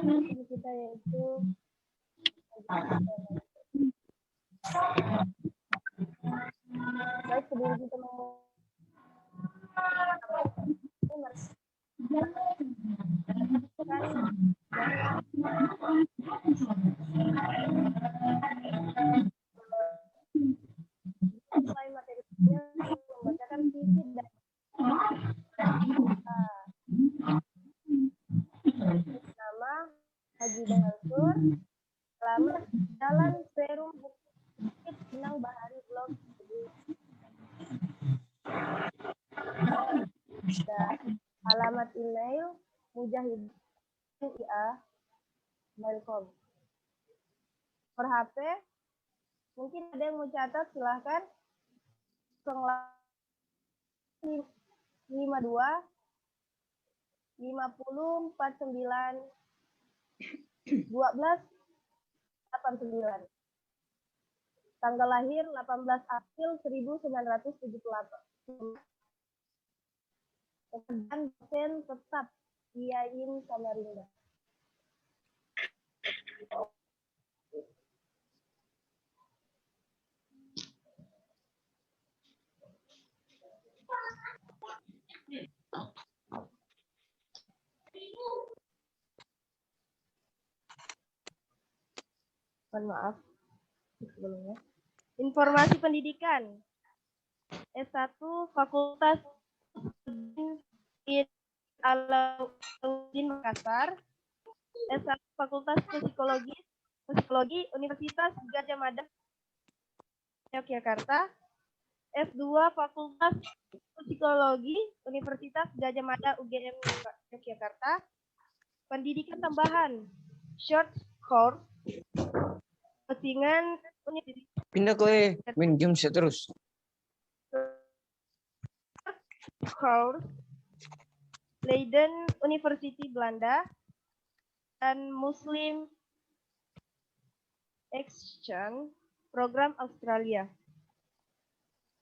kita yaitu baik sebelum kita mulai materi membacakan visi dan nama Haji Mansur, alamat Jalan Perum Bukit Benang Bahari Blok dan alamat email mujahid@ia.com. Per HP mungkin ada yang mau catat, silahkan 52 50 49 12 89. Tanggal lahir 18 April 1978. Dan dosen tetap IAIN Samarinda. Mohon maaf sebelumnya. Informasi pendidikan. S1 Fakultas Alauddin Makassar. S1 Fakultas Psikologi Universitas Gadjah Mada Yogyakarta. S2 Fakultas Psikologi Universitas Gadjah Mada UGM Yogyakarta. Pendidikan tambahan short course Pesingan Universitas. Pindah ke main game saya terus. Course Leiden University Belanda dan Muslim Exchange Program Australia.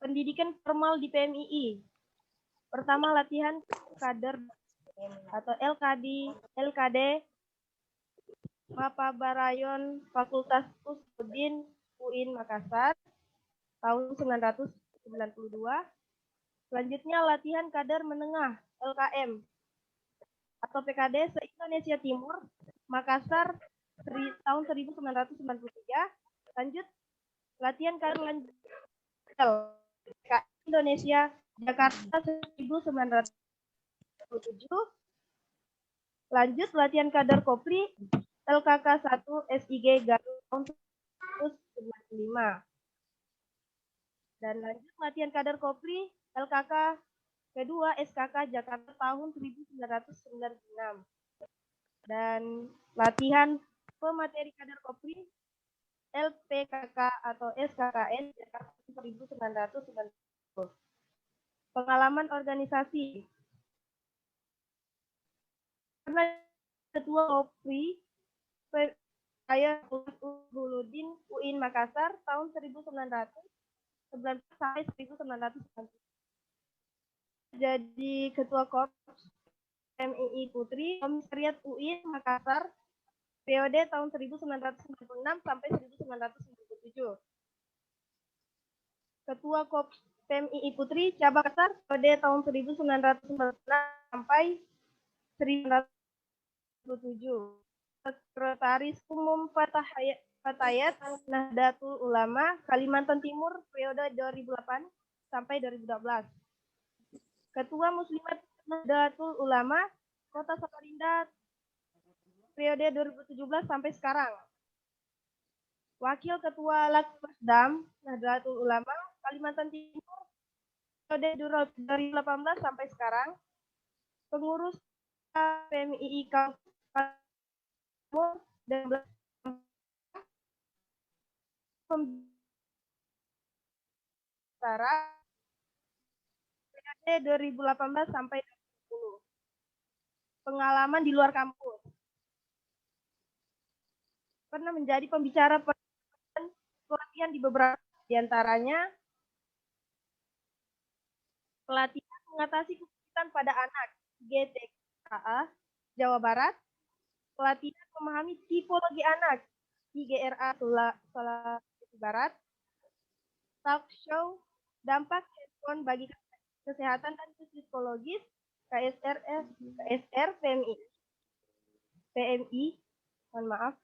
Pendidikan formal di PMII. Pertama, latihan kader atau LKD Mapabarayon Fakultas Usudin UIN Makassar tahun 1992. Selanjutnya latihan kader menengah LKM atau PKD se-Indonesia Timur Makassar tahun 1993. Lanjut latihan kader lanjut Indonesia Jakarta 1997. Lanjut latihan kader Kopri LKK 1 SIG Garut tahun 1995. Dan lanjut latihan kader Kopri LKK kedua SKK Jakarta tahun 1996. Dan latihan pemateri kader Kopri LPKK atau SKKN Jakarta 1990. Pengalaman organisasi. Karena ketua Kopri saya Uludin UIN Makassar tahun 1990 sampai 1990. Jadi ketua Korps MII Putri Komisariat UIN Makassar periode tahun 1996 sampai 1997. Ketua Korps PMII Putri Cabang Makassar periode tahun 1996 sampai 1997. Sekretaris Umum Fatayat Nahdlatul Ulama Kalimantan Timur periode 2008 sampai 2012. Ketua Muslimat Nahdlatul Ulama Kota Samarinda periode 2017 sampai sekarang. Wakil Ketua Lakpesdam Nahdlatul Ulama Kalimantan Timur periode 2018 sampai sekarang. Pengurus PMII Kabupaten dan Utara periode 2018 sampai 2020. Pengalaman di luar kampus. Pernah menjadi pembicara pelatihan di beberapa diantaranya pelatihan mengatasi kesulitan pada anak GTKA Jawa Barat, pelatihan memahami tipologi anak, IGRA Sulawesi Barat, talk show, dampak handphone bagi kesehatan dan psikologis, KSR, PMI, mohon maaf,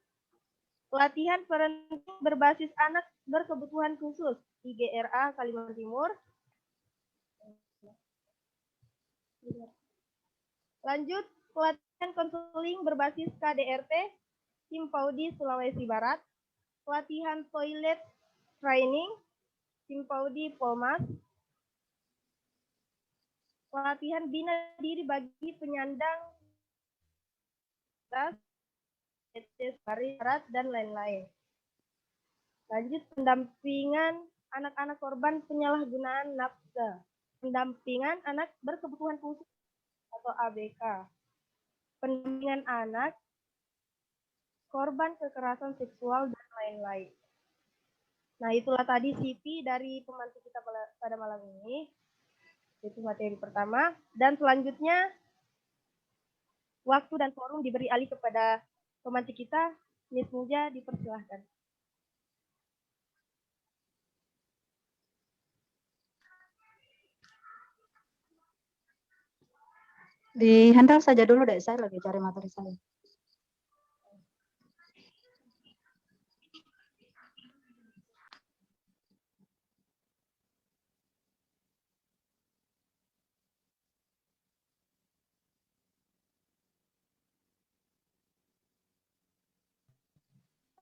pelatihan parenting berbasis anak berkebutuhan khusus, IGRA Kalimantan Timur. Lanjut, pelatihan konseling berbasis KDRT, Tim Paudi Sulawesi Barat, pelatihan toilet training, Tim Paudi Polmas, pelatihan bina diri bagi penyandang Barat dan lain-lain. Lanjut, pendampingan anak-anak korban penyalahgunaan nafsa, pendampingan anak berkebutuhan khusus atau ABK, pendampingan anak korban kekerasan seksual dan lain-lain. Nah, itulah tadi CV dari pemantik kita pada malam ini. Itu materi pertama. Dan selanjutnya, waktu dan forum diberi alih kepada pemantik kita. Miss Muja, dipersilahkan. Di handle saja dulu deh, saya lagi cari materi saya.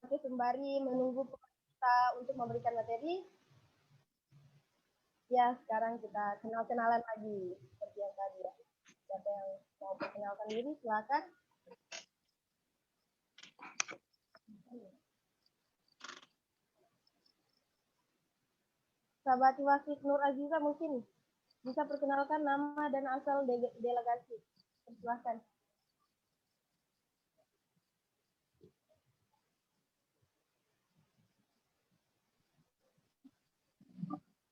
Oke, sembari menunggu kita untuk memberikan materi, ya sekarang kita kenal-kenalan lagi seperti yang tadi ya. Siapa yang mau perkenalkan diri, silakan. Sahabat Wasit Nur Aziza mungkin bisa perkenalkan nama dan asal delegasi. Silakan.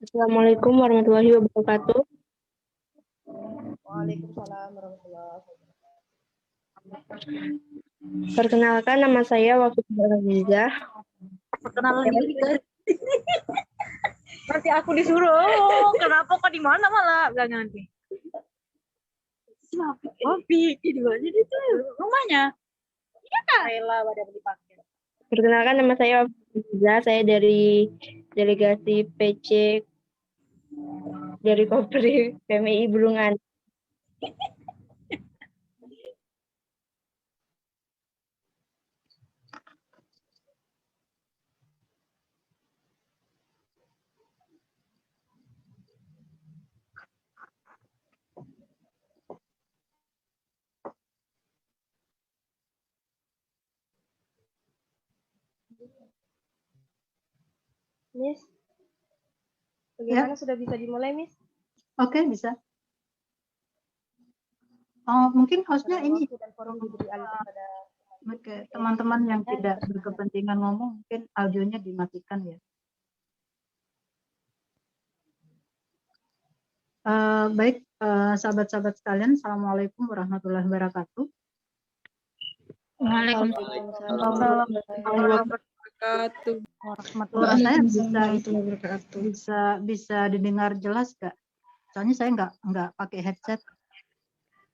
Assalamualaikum warahmatullahi wabarakatuh. Waalaikumsalam warahmatullahi wabarakatuh. Perkenalkan, nama saya Wafid Aziza. Perkenalan diri guys. Nanti aku disuruh, kenapa kok di mana malah bilang nanti. Wafi, di mana itu rumahnya? Iya kak. Rela pada beli paket. Perkenalkan, nama saya Wafid Aziza. Saya dari delegasi PC dari Kopri PMI Bulungan. Miss, bagaimana sudah bisa dimulai, Miss? Oke, bisa. Oh, mungkin hostnya ini Waktu dan forum diberi alih kepada teman-teman yang tidak berkepentingan ngomong, mungkin audionya dimatikan ya. Baik, sahabat-sahabat sekalian, Assalamualaikum warahmatullahi wabarakatuh. Waalaikumsalam Suara saya bisa didengar jelas nggak? Soalnya saya nggak pakai headset.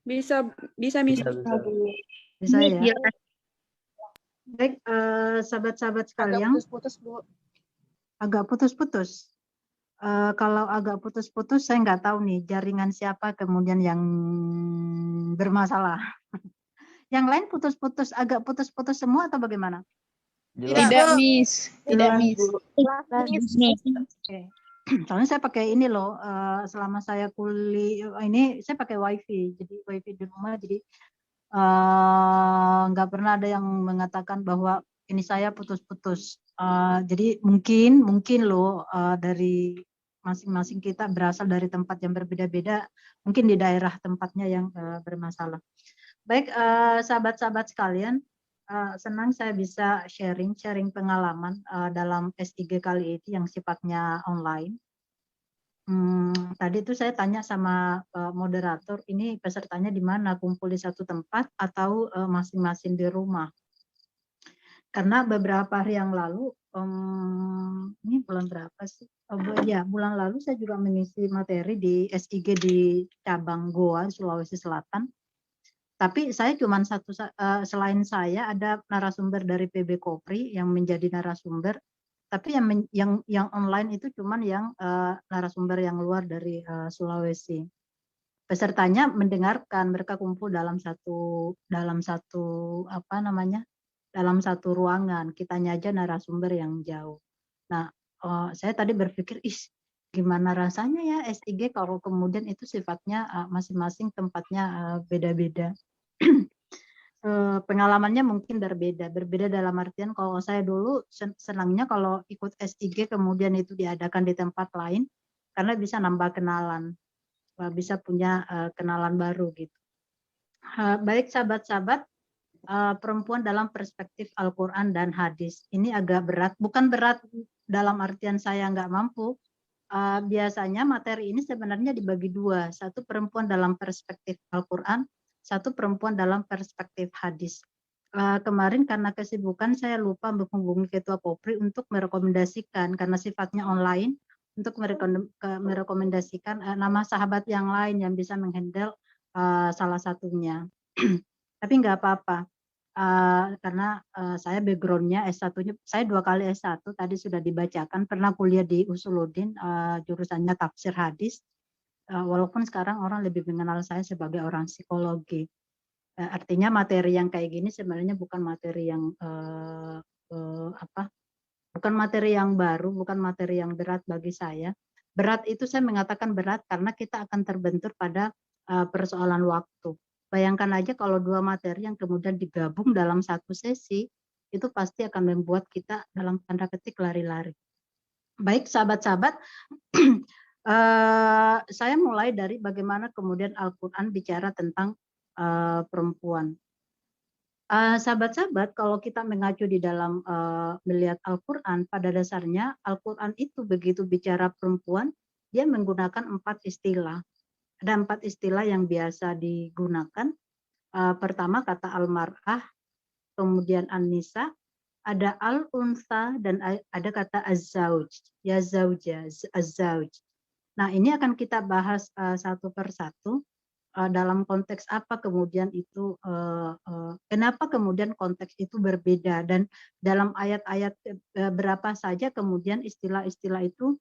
Bisa. Bisa ya. Baik, sahabat-sahabat sekalian. Putus-putus, Bu. Agak putus-putus. Kalau agak putus-putus, saya nggak tahu nih jaringan siapa kemudian yang bermasalah. Yang lain putus-putus, agak putus-putus semua atau bagaimana? Tidak, Miss. Tidak, Miss. Oke. Soalnya saya pakai ini loh, selama saya kuliah ini saya pakai wifi, jadi wifi di rumah, jadi nggak pernah ada yang mengatakan bahwa ini saya putus-putus. Jadi mungkin loh dari masing-masing kita berasal dari tempat yang berbeda-beda, mungkin di daerah tempatnya yang bermasalah. Baik, sahabat-sahabat sekalian, senang saya bisa sharing pengalaman dalam S3 kali ini yang sifatnya online. Tadi itu saya tanya sama moderator, ini pesertanya di mana? Kumpul di satu tempat atau masing-masing di rumah? Karena beberapa hari yang lalu, ini bulan berapa sih? Ya, bulan lalu saya juga mengisi materi di SIG di cabang Goa, Sulawesi Selatan. Tapi saya cuma selain saya ada narasumber dari PB Kopri yang menjadi narasumber, tapi yang online itu cuma yang narasumber yang luar dari Sulawesi. Pesertanya mendengarkan, mereka kumpul dalam satu apa namanya? Dalam satu ruangan, kitanya aja narasumber yang jauh. Nah, saya tadi berpikir, gimana rasanya ya SIG kalau kemudian itu sifatnya masing-masing tempatnya beda-beda. Pengalamannya mungkin berbeda dalam artian kalau saya dulu senangnya kalau ikut SIG kemudian itu diadakan di tempat lain karena bisa nambah kenalan, bisa punya kenalan baru gitu. Baik sahabat-sahabat, perempuan dalam perspektif Al-Quran dan hadis. Ini agak berat, bukan berat dalam artian saya nggak mampu. Biasanya materi ini sebenarnya dibagi dua, satu perempuan dalam perspektif Al-Quran, satu perempuan dalam perspektif hadis. Kemarin karena kesibukan saya lupa menghubungi Ketua Kopri untuk merekomendasikan, karena sifatnya online, untuk merekomendasikan nama sahabat yang lain yang bisa menghandle salah satunya. Tapi nggak apa-apa. Karena saya backgroundnya S1-nya, saya 2 kali S1 tadi sudah dibacakan, pernah kuliah di Usuluddin, jurusannya tafsir hadis, walaupun sekarang orang lebih mengenal saya sebagai orang psikologi. Artinya materi yang kayak gini sebenarnya bukan materi yang bukan materi yang baru, bukan materi yang berat bagi saya. Berat itu saya mengatakan berat karena kita akan terbentur pada persoalan waktu. Bayangkan aja kalau 2 materi yang kemudian digabung dalam satu sesi, itu pasti akan membuat kita dalam tanda petik lari-lari. Baik sahabat-sahabat, saya mulai dari bagaimana kemudian Al-Quran bicara tentang perempuan. Sahabat-sahabat, kalau kita mengacu di dalam melihat Al-Quran, pada dasarnya Al-Quran itu begitu bicara perempuan, dia menggunakan 4 istilah. Ada 4 istilah yang biasa digunakan. Pertama kata al-mar'ah, kemudian an-nisa, ada al-unsa, dan ada kata az-zauj, ya zauja, az-zauj. Nah, ini akan kita bahas satu persatu dalam konteks apa kemudian itu, kenapa kemudian konteks itu berbeda, dan dalam ayat-ayat berapa saja kemudian istilah-istilah itu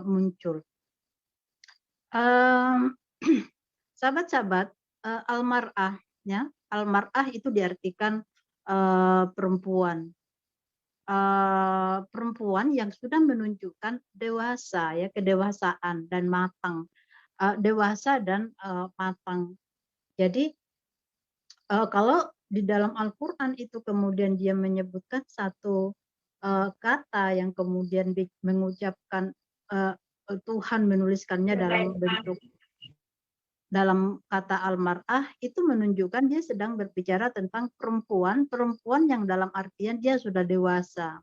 muncul. Sahabat-sahabat, al-mar'ah, ya, al-mar'ah itu diartikan perempuan. Perempuan yang sudah menunjukkan dewasa, ya, kedewasaan dan matang, dewasa dan matang. Jadi kalau di dalam Al-Quran itu kemudian dia menyebutkan satu kata yang kemudian mengucapkan Tuhan menuliskannya dalam kata al-mar'ah, itu menunjukkan dia sedang berbicara tentang perempuan yang dalam artian dia sudah dewasa.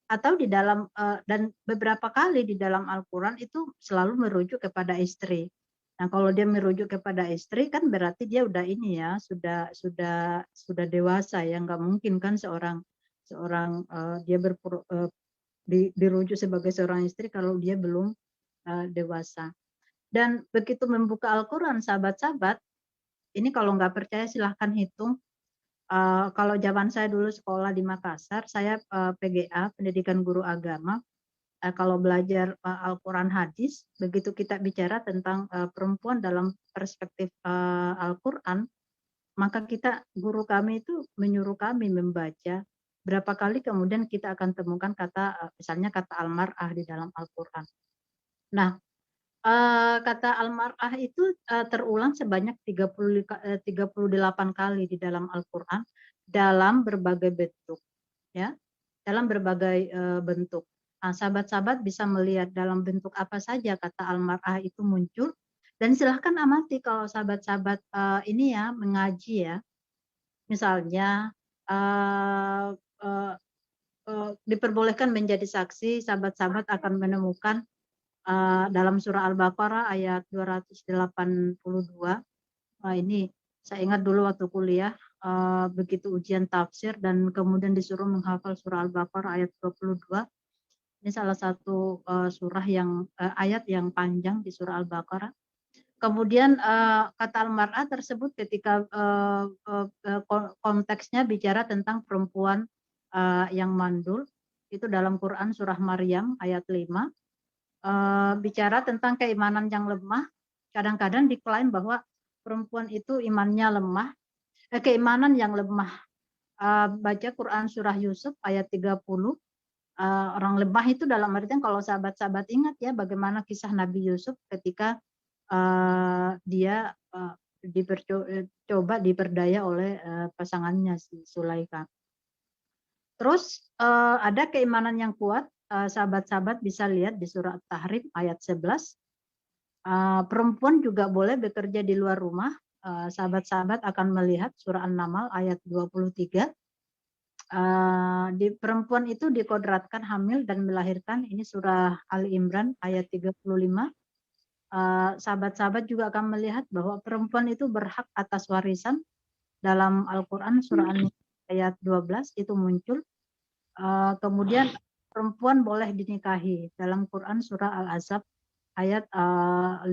Atau di dalam dan beberapa kali di dalam Al-Quran itu selalu merujuk kepada istri. Nah, kalau dia merujuk kepada istri kan berarti dia udah ini ya, sudah dewasa ya, nggak mungkin kan seorang dia dirujuk sebagai seorang istri kalau dia belum dewasa. Dan begitu membuka Al-Quran, sahabat-sahabat, ini kalau nggak percaya silahkan hitung. Kalau zaman saya dulu sekolah di Makassar, saya PGA, Pendidikan Guru Agama. Kalau belajar Al-Quran hadis, begitu kita bicara tentang perempuan dalam perspektif Al-Quran, maka guru kami itu menyuruh kami membaca berapa kali kemudian kita akan temukan kata, misalnya kata al-mar'ah di dalam Al-Quran. Nah, kata al-mar'ah itu terulang sebanyak 38 kali di dalam Al-Quran dalam berbagai bentuk, ya, dalam berbagai bentuk. Nah, sahabat-sahabat bisa melihat dalam bentuk apa saja kata al-mar'ah itu muncul, dan silahkan amati kalau sahabat-sahabat ini ya mengaji ya, misalnya diperbolehkan menjadi saksi, sahabat-sahabat akan menemukan dalam surah Al-Baqarah ayat 282. Ini saya ingat dulu waktu kuliah, begitu ujian tafsir dan kemudian disuruh menghafal surah Al-Baqarah ayat 22. Ini salah satu surah yang ayat yang panjang di surah Al-Baqarah. Kemudian kata al-mar'ah tersebut ketika konteksnya bicara tentang perempuan yang mandul, itu dalam Quran surah Maryam ayat 5, bicara tentang keimanan yang lemah. Kadang-kadang diklaim bahwa perempuan itu imannya lemah, keimanan yang lemah. Baca Quran surah Yusuf ayat 30, orang lemah itu dalam artian kalau sahabat-sahabat ingat ya bagaimana kisah Nabi Yusuf ketika dia coba diperdaya oleh pasangannya si Sulaika. Terus ada keimanan yang kuat, sahabat-sahabat bisa lihat di surah At-Tahrim ayat 11. Perempuan juga boleh bekerja di luar rumah. Sahabat-sahabat akan melihat surah An-Naml ayat 23. Di perempuan itu dikodratkan hamil dan melahirkan, ini surah Ali Imran ayat 35. Sahabat-sahabat juga akan melihat bahwa perempuan itu berhak atas warisan. Dalam Al-Quran surah An-Nisa ayat 12 itu muncul. Kemudian perempuan boleh dinikahi dalam Quran surah Al-Ahzab ayat 50.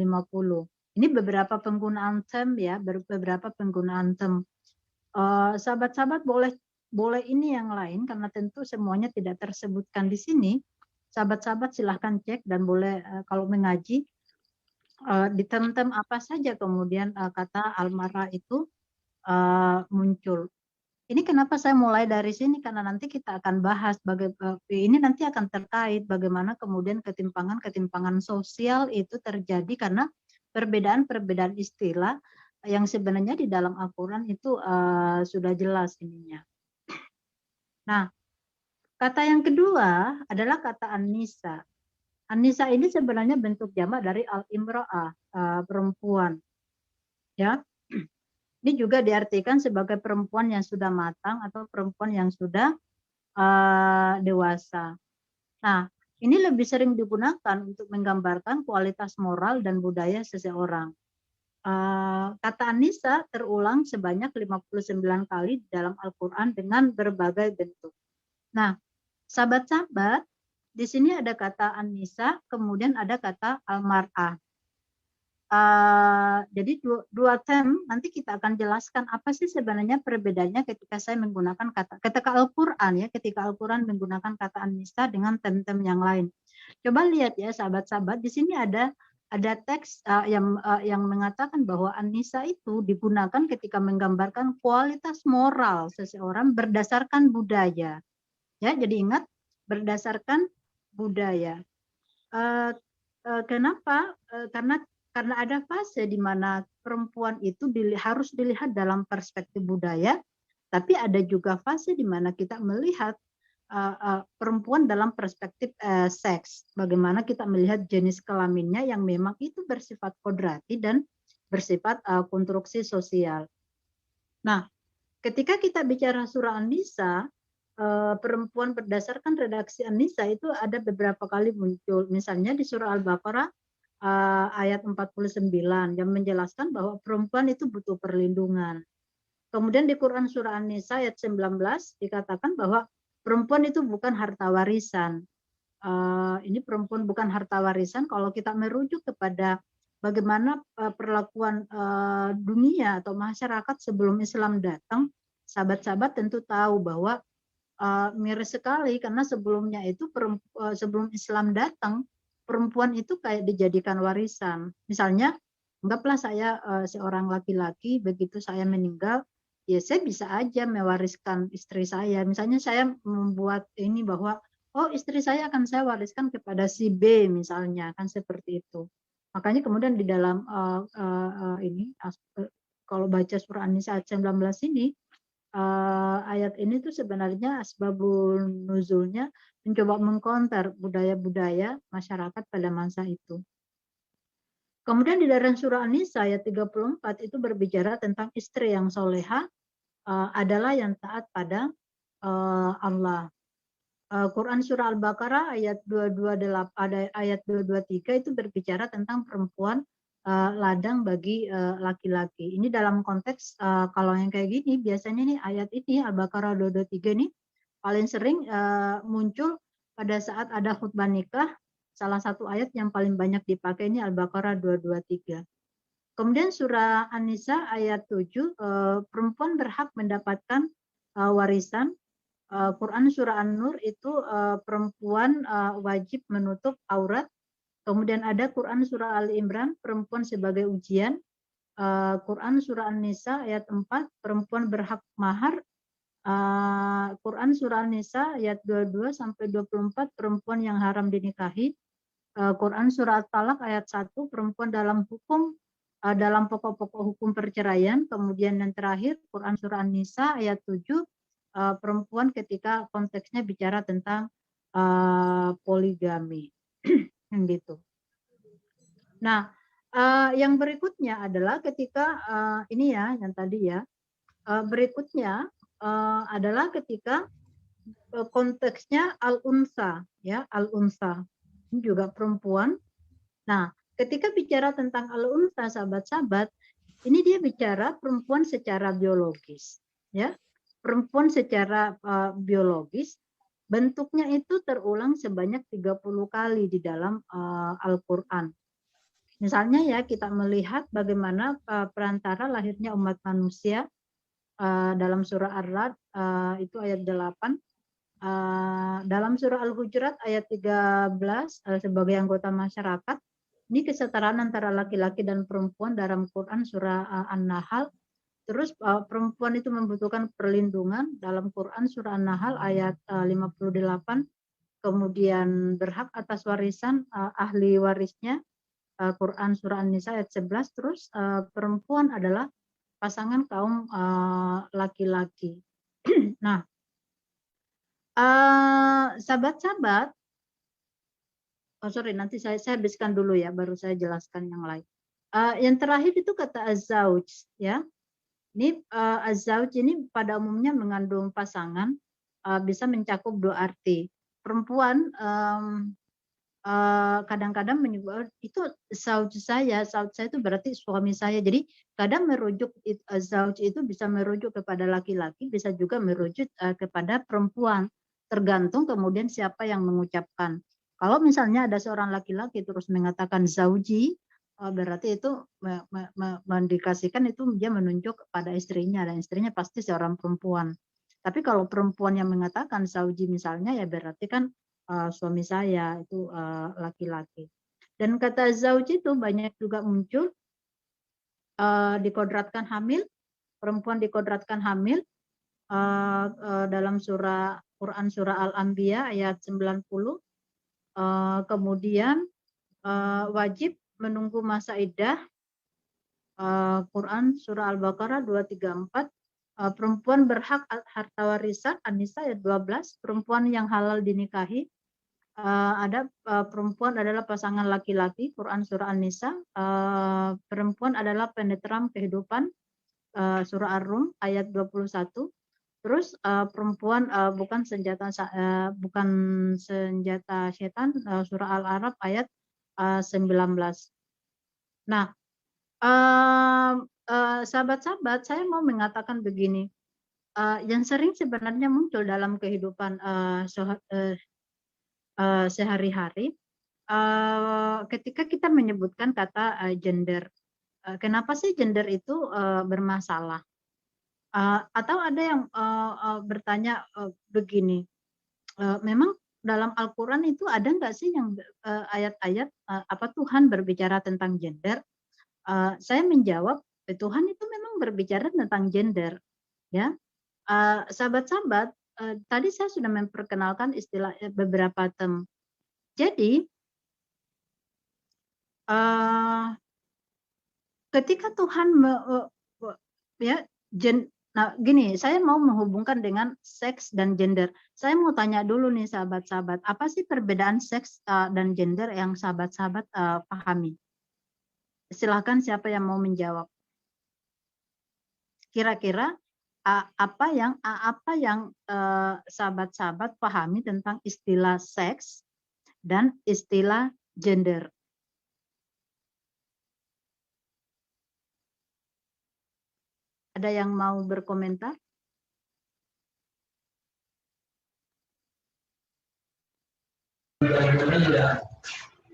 Ini beberapa penggunaan term ya, beberapa penggunaan term. Sahabat-sahabat boleh ini yang lain karena tentu semuanya tidak tersebutkan di sini. Sahabat-sahabat silahkan cek dan boleh kalau mengaji di term-term apa saja kemudian kata al-mar'ah itu muncul. Ini kenapa saya mulai dari sini karena nanti kita akan bahas ini nanti akan terkait bagaimana kemudian ketimpangan sosial itu terjadi karena perbedaan istilah yang sebenarnya di dalam Al-Quran itu sudah jelas ininya. Nah, kata yang kedua adalah kata an-nisa. An-nisa ini sebenarnya bentuk jamak dari al-imra'ah, perempuan. Ya. Ini juga diartikan sebagai perempuan yang sudah matang atau perempuan yang sudah dewasa. Nah, ini lebih sering digunakan untuk menggambarkan kualitas moral dan budaya seseorang. Kata an-nisa terulang sebanyak 59 kali dalam Al-Quran dengan berbagai bentuk. Nah, sahabat-sahabat, di sini ada kata an-nisa, kemudian ada kata al-mar'ah. Jadi dua term nanti kita akan jelaskan apa sih sebenarnya perbedaannya ketika saya menggunakan ketika Al-Quran ya, ketika Al-Quran menggunakan kata an-nisa dengan term-term yang lain. Coba lihat ya sahabat-sahabat, di sini ada teks yang mengatakan bahwa an-nisa itu digunakan ketika menggambarkan kualitas moral seseorang berdasarkan budaya. Ya, jadi ingat berdasarkan budaya. Kenapa? Karena ada fase di mana perempuan itu harus dilihat dalam perspektif budaya, tapi ada juga fase di mana kita melihat perempuan dalam perspektif seks. Bagaimana kita melihat jenis kelaminnya yang memang itu bersifat kodrati dan bersifat konstruksi sosial. Nah, ketika kita bicara surah An-Nisa, perempuan berdasarkan redaksi An-Nisa itu ada beberapa kali muncul. Misalnya di surah Al-Baqarah ayat 49 yang menjelaskan bahwa perempuan itu butuh perlindungan. Kemudian di Quran surah An-Nisa ayat 19 dikatakan bahwa perempuan itu bukan harta warisan. Ini perempuan bukan harta warisan kalau kita merujuk kepada bagaimana perlakuan dunia atau masyarakat sebelum Islam datang, sahabat-sahabat tentu tahu bahwa miris sekali karena sebelumnya itu sebelum Islam datang perempuan itu kayak dijadikan warisan. Misalnya, anggaplah saya seorang laki-laki, begitu saya meninggal, ya saya bisa aja mewariskan istri saya. Misalnya saya membuat ini bahwa, oh istri saya akan saya wariskan kepada si B misalnya, kan seperti itu. Makanya kemudian di dalam ini, kalau baca surah An-Nisa ayat 19 ini, ayat ini tuh sebenarnya asbabun nuzulnya mencoba mengkonter budaya-budaya masyarakat pada masa itu. Kemudian di dalam surah An-Nisa ayat 34 itu berbicara tentang istri yang soleha adalah yang taat pada Allah. Quran surah Al-Baqarah ayat 228 ada ayat 223 itu berbicara tentang perempuan ladang bagi laki-laki. Ini dalam konteks kalau yang kayak gini biasanya nih ayat ini Al-Baqarah 223 ini paling sering muncul pada saat ada khutbah nikah. Salah satu ayat yang paling banyak dipakai ini Al-Baqarah 223. Kemudian surah An-Nisa ayat 7 perempuan berhak mendapatkan warisan. Quran surah An-Nur itu perempuan wajib menutup aurat. Kemudian ada Quran surah Ali Imran perempuan sebagai ujian. Quran surah An-Nisa ayat 4 perempuan berhak mahar. Quran surah An-Nisa ayat 22 sampai 24 perempuan yang haram dinikahi. Quran surah At-Talaq ayat 1 perempuan dalam hukum dalam pokok-pokok hukum perceraian. Kemudian yang terakhir Quran surah An-Nisa ayat 7 perempuan ketika konteksnya bicara tentang poligami. Gitu. Nah, yang berikutnya adalah ketika ini ya yang tadi ya. Berikutnya adalah ketika konteksnya al-unsa ya, al-unsa. Ini juga perempuan. Nah, ketika bicara tentang al-unsa sahabat-sahabat, ini dia bicara perempuan secara biologis ya. Perempuan secara biologis bentuknya itu terulang sebanyak 30 kali di dalam Al-Qur'an. Misalnya ya kita melihat bagaimana perantara lahirnya umat manusia dalam surah Ar-Ra'd itu ayat 8. Dalam surah Al-Hujurat ayat 13 sebagai anggota masyarakat. Ini kesetaraan antara laki-laki dan perempuan dalam Quran surah An-Nahl. Terus perempuan itu membutuhkan perlindungan dalam Quran surah An-Nahl ayat 58. Kemudian berhak atas warisan ahli warisnya Quran surah An-Nisa ayat 11. Terus perempuan adalah pasangan kaum laki-laki. Nah, sahabat-sahabat, nanti saya habiskan dulu ya, baru saya jelaskan yang lain. Yang terakhir itu kata az-zauj ya. Ini az-zauj ini pada umumnya mengandung pasangan, bisa mencakup dua arti. Perempuan kadang-kadang menyebut itu zauj saya itu berarti suami saya. Jadi kadang merujuk zauj itu bisa merujuk kepada laki-laki, bisa juga merujuk kepada perempuan. Tergantung kemudian siapa yang mengucapkan. Kalau misalnya ada seorang laki-laki terus mengatakan zauji, berarti itu mendikasikan itu dia menunjuk pada istrinya dan istrinya pasti seorang perempuan. Tapi kalau perempuan yang mengatakan zauji misalnya ya berarti kan suami saya itu laki-laki. Dan kata zauji itu banyak juga muncul dikodratkan hamil, perempuan dikodratkan hamil dalam surah Quran surah Al-Anbiya ayat 90. Kemudian wajib menunggu masa iddah Quran surah Al-Baqarah 234. Perempuan berhak harta warisan An-Nisa ayat 12. Perempuan yang halal dinikahi ada perempuan adalah pasangan laki-laki Quran surah An-Nisa. Perempuan adalah penetram kehidupan surah Ar-Rum ayat 21. Terus perempuan bukan senjata setan surah Al-Araf ayat 19. Nah, sahabat-sahabat, saya mau mengatakan begini, yang sering sebenarnya muncul dalam kehidupan sehari-hari, ketika kita menyebutkan kata gender, kenapa sih gender itu bermasalah? Atau ada yang bertanya begini, memang dalam Al-Quran itu ada nggak sih yang ayat-ayat apa Tuhan berbicara tentang gender? Saya menjawab Tuhan itu memang berbicara tentang gender, ya. Sahabat-sahabat, tadi saya sudah memperkenalkan istilah beberapa term. Jadi ketika Tuhan nah gini, saya mau menghubungkan dengan seks dan gender. Saya mau tanya dulu nih sahabat-sahabat, apa sih perbedaan seks dan gender yang sahabat-sahabat pahami? Silakan siapa yang mau menjawab. Kira-kira apa yang sahabat-sahabat pahami tentang istilah seks dan istilah gender. Ada yang mau berkomentar?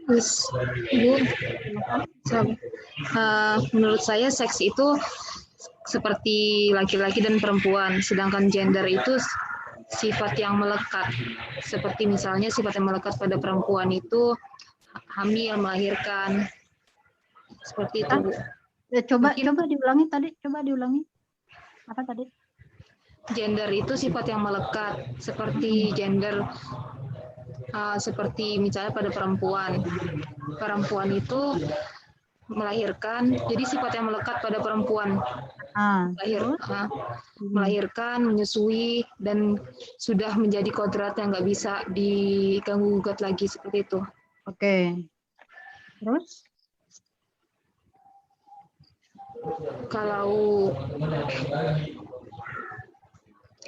Terus, Bu, menurut saya seks itu seperti laki-laki dan perempuan, sedangkan gender itu sifat yang melekat. Seperti misalnya sifat yang melekat pada perempuan itu hamil, melahirkan. Seperti itu, Bu. Coba Mungkin- diulangi tadi, coba diulangi. Apa tadi? Gender itu sifat yang melekat, seperti gender seperti misalnya pada perempuan. Perempuan itu melahirkan, jadi sifat yang melekat pada perempuan. Melahirkan, menyusui, dan sudah menjadi kodrat yang nggak bisa diganggu gugat lagi, seperti itu. Oke. Terus?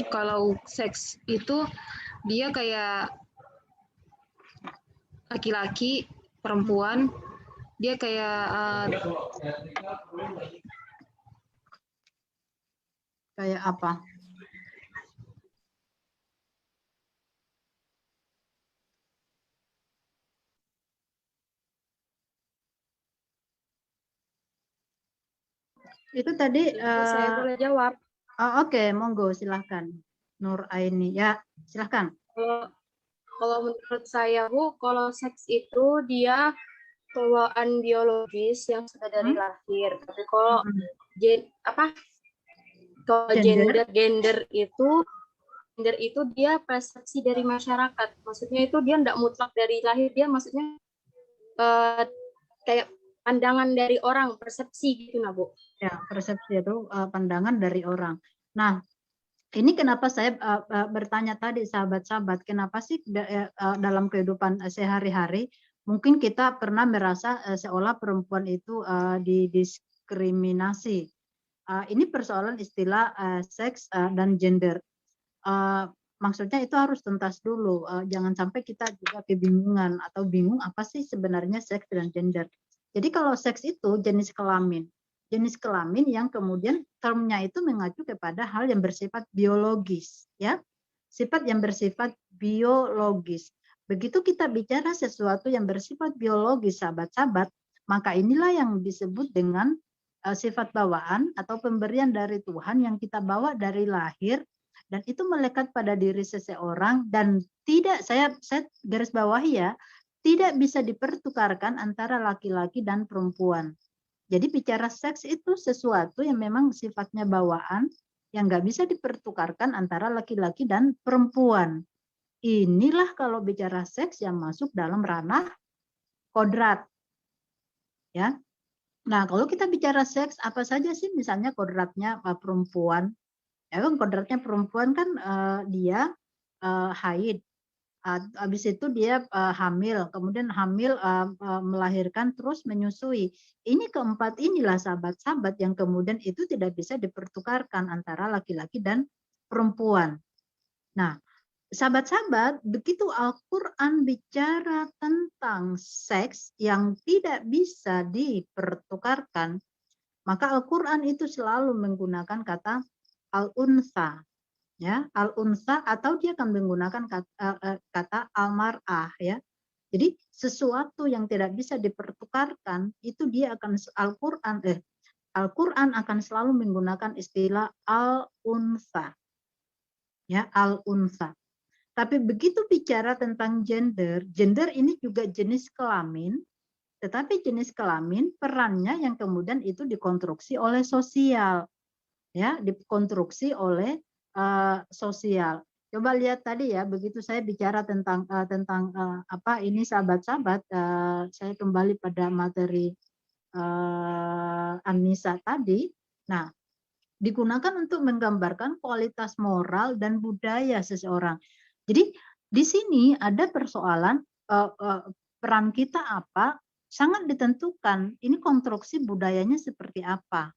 Kalau seks itu dia kayak laki-laki, perempuan, dia kayak Kayak apa? Itu tadi Saya boleh jawab. Oke, monggo silahkan. Nur Aini, ya silahkan. Kalau menurut saya, Bu, kalau seks itu dia bawaan biologis yang sudah dari lahir. Tapi kalau gender itu dia persepsi dari masyarakat. Maksudnya itu dia tidak mutlak dari lahir, dia maksudnya kayak pandangan dari orang, persepsi gitu, nah, Bu. Ya, persepsi itu pandangan dari orang. Nah, ini kenapa saya bertanya tadi, sahabat-sahabat, kenapa sih dalam kehidupan sehari-hari mungkin kita pernah merasa seolah perempuan itu didiskriminasi. Ini persoalan istilah seks dan gender. Maksudnya itu harus tuntas dulu. Jangan sampai kita juga kebingungan atau bingung apa sih sebenarnya seks dan gender. Jadi kalau seks itu jenis kelamin yang kemudian termnya itu mengacu kepada hal yang bersifat biologis, ya, sifat yang bersifat biologis. Begitu kita bicara sesuatu yang bersifat biologis, sahabat-sahabat, maka inilah yang disebut dengan sifat bawaan atau pemberian dari Tuhan yang kita bawa dari lahir, dan itu melekat pada diri seseorang dan tidak, saya garis bawahi ya, tidak bisa dipertukarkan antara laki-laki dan perempuan. Jadi bicara seks itu sesuatu yang memang sifatnya bawaan, yang nggak bisa dipertukarkan antara laki-laki dan perempuan. Inilah kalau bicara seks yang masuk dalam ranah kodrat. Ya. Nah, kalau kita bicara seks, apa saja sih misalnya kodratnya perempuan? Ya kan kodratnya perempuan kan dia haid. Habis itu dia hamil, kemudian hamil melahirkan terus menyusui. Ini keempat inilah sahabat-sahabat yang kemudian itu tidak bisa dipertukarkan antara laki-laki dan perempuan. Nah, sahabat-sahabat, begitu Al-Quran bicara tentang seks yang tidak bisa dipertukarkan, maka Al-Quran itu selalu menggunakan kata al-unsa. Ya, al-unsa, atau dia akan menggunakan kata al-mar'ah, ya. Jadi sesuatu yang tidak bisa dipertukarkan itu dia akan Al-Qur'an akan selalu menggunakan istilah al-unsa. Ya, al-unsa. Tapi begitu bicara tentang gender ini juga jenis kelamin, tetapi jenis kelamin perannya yang kemudian itu dikonstruksi oleh sosial. Ya, dikonstruksi oleh sosial. Coba lihat tadi ya, begitu saya bicara tentang apa ini sahabat-sahabat, saya kembali pada materi Anissa tadi. Nah, digunakan untuk menggambarkan kualitas moral dan budaya seseorang. Jadi di sini ada persoalan peran kita apa, sangat ditentukan. Ini konstruksi budayanya seperti apa,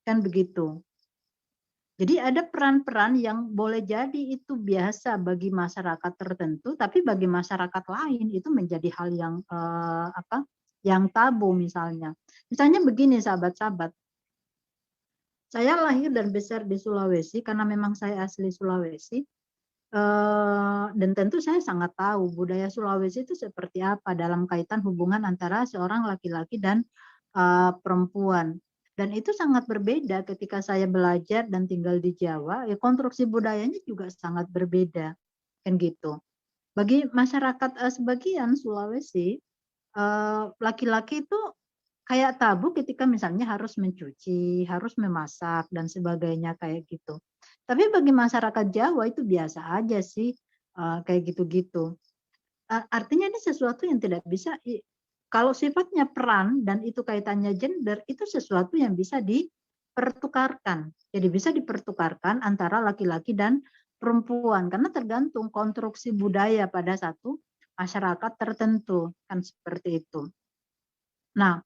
kan begitu. Jadi ada peran-peran yang boleh jadi itu biasa bagi masyarakat tertentu, tapi bagi masyarakat lain itu menjadi hal yang yang tabu misalnya. Misalnya begini sahabat-sahabat, saya lahir dan besar di Sulawesi karena memang saya asli Sulawesi. Dan tentu saya sangat tahu budaya Sulawesi itu seperti apa dalam kaitan hubungan antara seorang laki-laki dan perempuan. Dan itu sangat berbeda ketika saya belajar dan tinggal di Jawa, ya konstruksi budayanya juga sangat berbeda, kan gitu. Bagi masyarakat sebagian Sulawesi, laki-laki itu kayak tabu ketika misalnya harus mencuci, harus memasak dan sebagainya kayak gitu. Tapi bagi masyarakat Jawa itu biasa aja sih kayak gitu-gitu. Artinya ini sesuatu yang tidak bisa kalau sifatnya peran dan itu kaitannya gender itu sesuatu yang bisa dipertukarkan. Jadi bisa dipertukarkan antara laki-laki dan perempuan karena tergantung konstruksi budaya pada satu masyarakat tertentu kan seperti itu. Nah,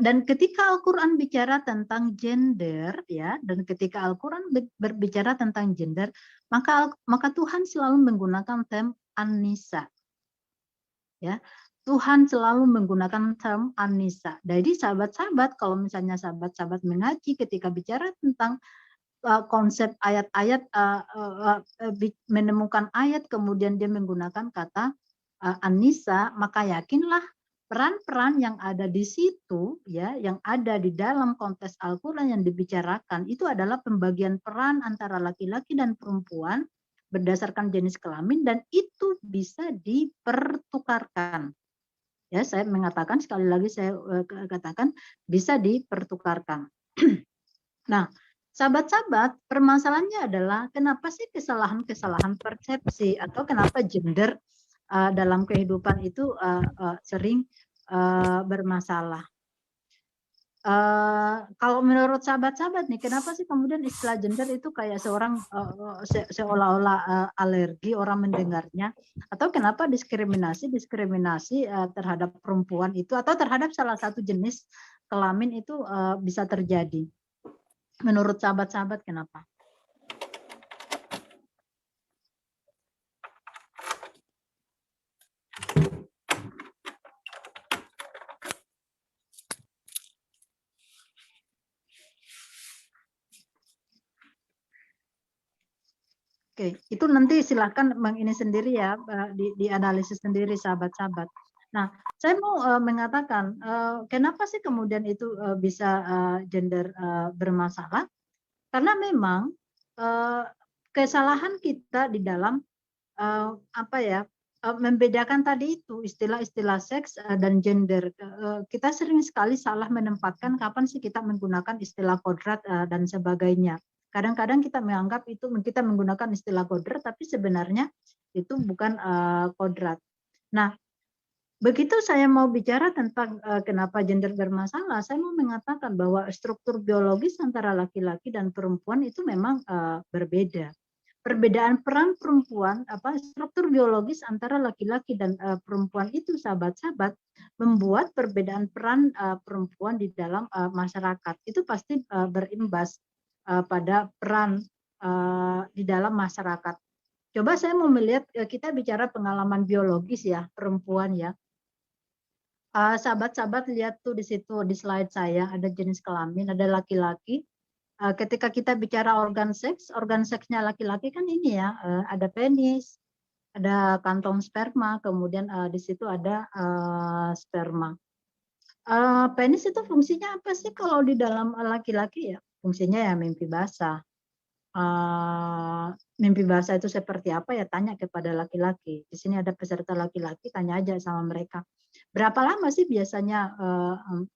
dan ketika Al-Quran bicara tentang gender, ya, dan ketika Al-Quran berbicara tentang gender, maka Tuhan selalu menggunakan term an-nisa, ya. Tuhan selalu menggunakan term an-nisa. Jadi sahabat-sahabat, kalau misalnya sahabat-sahabat mengaji ketika bicara tentang konsep ayat-ayat, menemukan ayat kemudian dia menggunakan kata an-nisa, maka yakinlah peran-peran yang ada di situ, ya, yang ada di dalam konteks Al-Quran yang dibicarakan itu adalah pembagian peran antara laki-laki dan perempuan berdasarkan jenis kelamin dan itu bisa dipertukarkan. Ya, saya mengatakan sekali lagi saya katakan bisa dipertukarkan. Nah, sahabat-sahabat, permasalahannya adalah kenapa sih kesalahan-kesalahan persepsi atau kenapa gender dalam kehidupan itu sering bermasalah. Kalau menurut sahabat-sahabat nih, kenapa sih kemudian istilah gender itu kayak seolah-olah alergi orang mendengarnya, atau kenapa diskriminasi terhadap perempuan itu atau terhadap salah satu jenis kelamin itu bisa terjadi? Menurut sahabat-sahabat kenapa? Oke, itu nanti silahkan ini sendiri ya, dianalisis sendiri sahabat-sahabat. Nah, saya mau mengatakan, kenapa sih kemudian itu bisa gender bermasalah? Karena memang kesalahan kita di dalam membedakan tadi itu istilah-istilah seks dan gender. Kita sering sekali salah menempatkan kapan sih kita menggunakan istilah kodrat dan sebagainya. Kadang-kadang kita menganggap itu kita menggunakan istilah kodrat, tapi sebenarnya itu bukan kodrat. Nah, begitu saya mau bicara tentang kenapa gender bermasalah, saya mau mengatakan bahwa struktur biologis antara laki-laki dan perempuan itu memang berbeda. Perbedaan peran perempuan, struktur biologis antara laki-laki dan perempuan itu, sahabat-sahabat, membuat perbedaan peran perempuan di dalam masyarakat itu pasti berimbas pada peran di dalam masyarakat. Coba saya mau melihat, kita bicara pengalaman biologis ya, perempuan ya. Sahabat-sahabat lihat tuh di situ di slide saya ada jenis kelamin, ada laki-laki. Ketika kita bicara organ seksnya laki-laki kan ini ya, ada penis, ada kantong sperma, kemudian di situ ada sperma. Penis itu fungsinya apa sih kalau di dalam laki-laki ya? Fungsinya ya mimpi basah. Mimpi basah itu seperti apa ya? Tanya kepada laki-laki. Di sini ada peserta laki-laki, tanya aja sama mereka. Berapa lama sih biasanya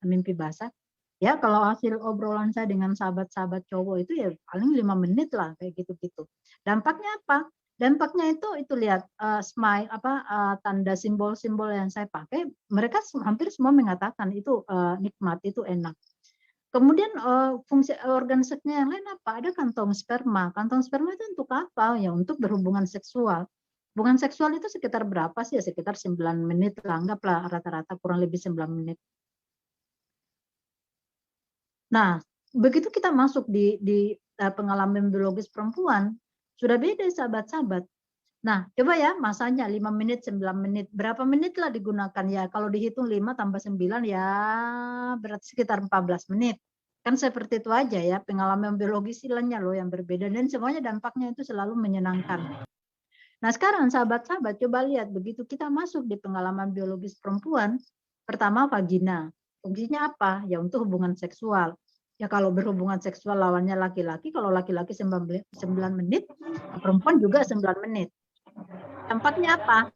mimpi basah? Ya, kalau hasil obrolan saya dengan sahabat-sahabat cowok itu ya paling 5 menit lah kayak gitu-gitu. Dampaknya apa? Dampaknya itu lihat smile tanda simbol-simbol yang saya pakai, mereka hampir semua mengatakan itu nikmat, itu enak. Kemudian fungsi organ seksnya yang lain apa? Ada kantong sperma. Kantong sperma itu untuk apa? Ya untuk berhubungan seksual. Hubungan seksual itu sekitar berapa sih? Ya sekitar 9 menit lah, anggaplah rata-rata kurang lebih 9 menit. Nah, begitu kita masuk di pengalaman biologis perempuan, sudah beda sahabat-sahabat. Nah, coba ya masanya 5 menit, 9 menit. Berapa menit lah digunakan ya? Kalau dihitung 5 tambah 9 ya berarti sekitar 14 menit. Kan seperti itu aja ya, pengalaman biologis istilahnya loh yang berbeda. Dan semuanya dampaknya itu selalu menyenangkan. Nah sekarang sahabat-sahabat coba lihat, begitu kita masuk di pengalaman biologis perempuan, pertama vagina. Fungsinya apa? Ya untuk hubungan seksual. Ya kalau berhubungan seksual lawannya laki-laki, kalau laki-laki 9 menit, perempuan juga 9 menit. Dampaknya apa?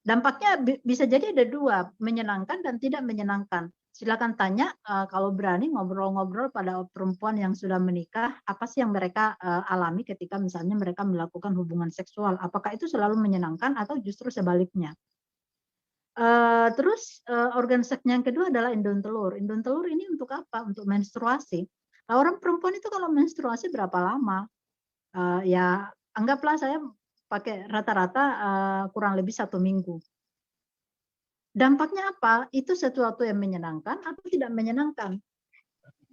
Dampaknya bisa jadi ada dua, menyenangkan dan tidak menyenangkan. Silakan tanya kalau berani ngobrol-ngobrol pada perempuan yang sudah menikah, apa sih yang mereka alami ketika misalnya mereka melakukan hubungan seksual? Apakah itu selalu menyenangkan atau justru sebaliknya? Terus organ seksnya yang kedua adalah indung telur. Indung telur ini untuk apa? Untuk menstruasi. Nah, orang perempuan itu kalau menstruasi berapa lama? Ya anggaplah saya pakai rata-rata kurang lebih 1 minggu. Dampaknya apa? Itu sesuatu yang menyenangkan atau tidak menyenangkan?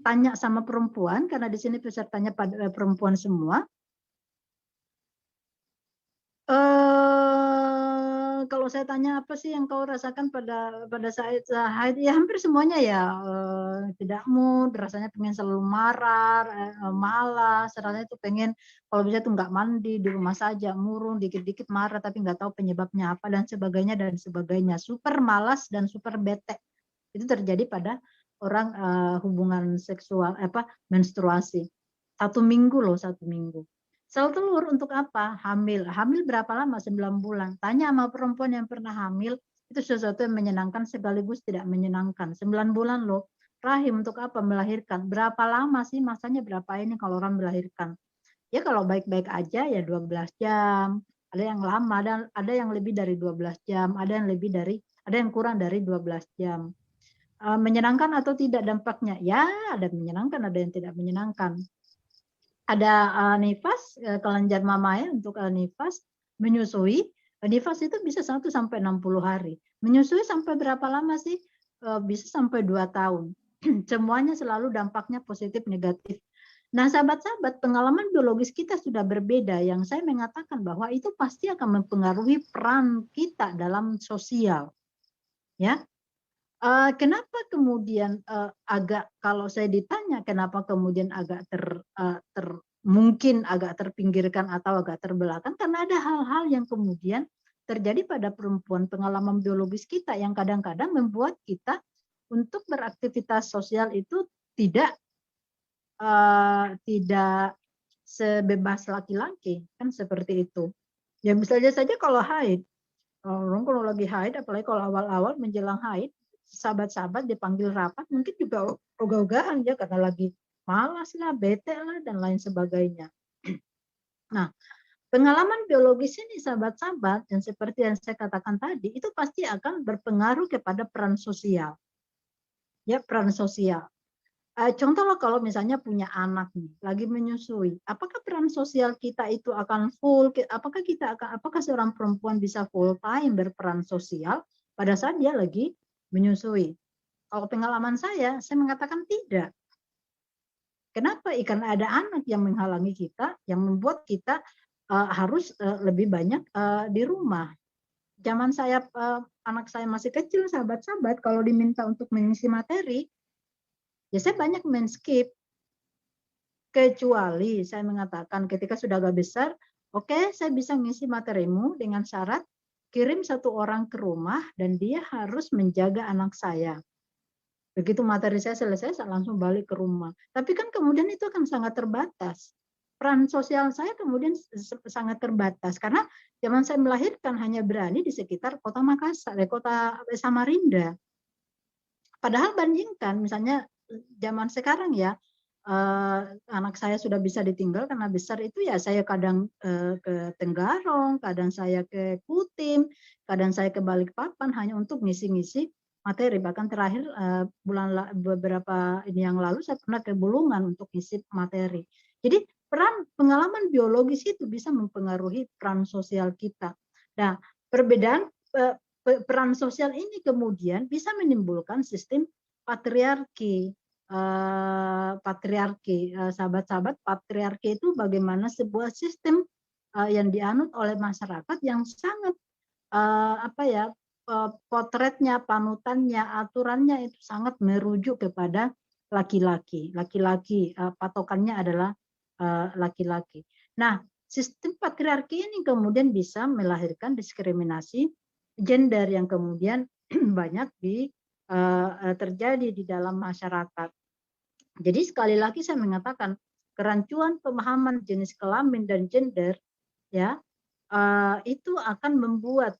Tanya sama perempuan, karena di sini pesertanya pada perempuan semua. Kalau saya tanya apa sih yang kau rasakan pada saat haid, ya hampir semuanya ya tidak mood, rasanya pengen selalu marah, malas, rasanya itu pengen kalau bisa tuh nggak mandi di rumah saja, murung, dikit-dikit marah tapi nggak tahu penyebabnya apa dan sebagainya, super malas dan super bete. Itu terjadi pada orang hubungan seksual menstruasi. 1 minggu loh, 1 minggu. Sel telur untuk apa? Hamil. Hamil berapa lama? 9 bulan. Tanya sama perempuan yang pernah hamil, itu sesuatu yang menyenangkan sekaligus tidak menyenangkan. 9 bulan loh. Rahim untuk apa? Melahirkan. Berapa lama sih masanya, berapa ini kalau orang melahirkan? Ya kalau baik-baik aja ya 12 jam. Ada yang lama dan ada yang lebih dari 12 jam, ada yang kurang dari 12 jam. Menyenangkan atau tidak dampaknya? Ya, ada menyenangkan, ada yang tidak menyenangkan. Ada nifas, kelenjar mamanya untuk nifas, menyusui. Nifas itu bisa 1 sampai 60 hari. Menyusui sampai berapa lama sih? Bisa sampai 2 tahun. Semuanya selalu dampaknya positif negatif. Nah, sahabat-sahabat, pengalaman biologis kita sudah berbeda. Yang saya mengatakan bahwa itu pasti akan mempengaruhi peran kita dalam sosial. Ya. Kenapa kemudian agak, kalau saya ditanya kenapa kemudian agak mungkin agak terpinggirkan atau agak terbelakang, karena ada hal-hal yang kemudian terjadi pada perempuan, pengalaman biologis kita yang kadang-kadang membuat kita untuk beraktivitas sosial itu tidak sebebas laki-laki, kan seperti itu. Ya misalnya saja kalau haid, orang kalau lagi haid, apalagi kalau awal-awal menjelang haid, sahabat-sahabat dipanggil rapat mungkin juga ogah-ogahan ya karena lagi malas lah, bete lah dan lain sebagainya. Nah, pengalaman biologis ini sahabat-sahabat yang seperti yang saya katakan tadi itu pasti akan berpengaruh kepada peran sosial. Ya, peran sosial. Contohlah kalau misalnya punya anak nih, lagi menyusui, apakah peran sosial kita itu akan full? Apakah seorang perempuan bisa full time berperan sosial pada saat dia lagi menyusui? Kalau pengalaman saya mengatakan tidak. Kenapa? Karena ada anak yang menghalangi kita, yang membuat kita harus lebih banyak di rumah. Zaman saya anak saya masih kecil, sahabat-sahabat, kalau diminta untuk mengisi materi, ya saya banyak men-skip. Kecuali saya mengatakan ketika sudah agak besar, oke, saya bisa mengisi materimu dengan syarat kirim 1 orang ke rumah dan dia harus menjaga anak saya. Begitu materi saya selesai, saya langsung balik ke rumah. Tapi kan kemudian itu akan sangat terbatas. Peran sosial saya kemudian sangat terbatas karena zaman saya melahirkan hanya berani di sekitar kota Makassar, kota Samarinda. Padahal bandingkan misalnya zaman sekarang ya, anak saya sudah bisa ditinggal karena besar itu ya saya kadang ke Tenggarong, kadang saya ke Kutim, kadang saya ke Balikpapan hanya untuk ngisi-ngisi materi. Bahkan terakhir beberapa ini yang lalu saya pernah ke Bulungan untuk ngisi materi. Jadi pengalaman biologis itu bisa mempengaruhi peran sosial kita. Nah, perbedaan peran sosial ini kemudian bisa menimbulkan sistem patriarki. patriarki. Sahabat-sahabat, patriarki itu bagaimana sebuah sistem yang dianut oleh masyarakat yang sangat potretnya, panutannya, aturannya itu sangat merujuk kepada laki-laki. Laki-laki, patokannya adalah laki-laki. Nah, sistem patriarki ini kemudian bisa melahirkan diskriminasi gender yang kemudian banyak terjadi di dalam masyarakat. Jadi sekali lagi saya mengatakan kerancuan pemahaman jenis kelamin dan gender ya itu akan membuat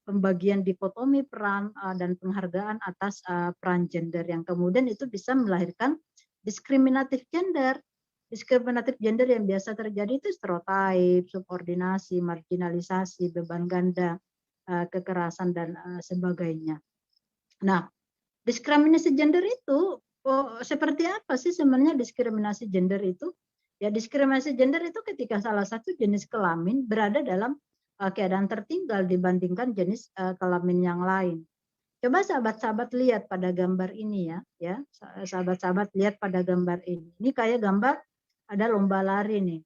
pembagian dikotomi peran dan penghargaan atas peran gender yang kemudian itu bisa melahirkan diskriminatif gender. Diskriminatif gender yang biasa terjadi itu stereotip, subordinasi, marginalisasi, beban ganda, kekerasan dan sebagainya. Nah, diskriminasi gender itu seperti apa sih sebenarnya diskriminasi gender itu? Ya, diskriminasi gender itu ketika salah satu jenis kelamin berada dalam keadaan tertinggal dibandingkan jenis kelamin yang lain. Coba sahabat-sahabat lihat pada gambar ini ya. Sahabat-sahabat lihat pada gambar ini. Ini kayak gambar ada lomba lari nih.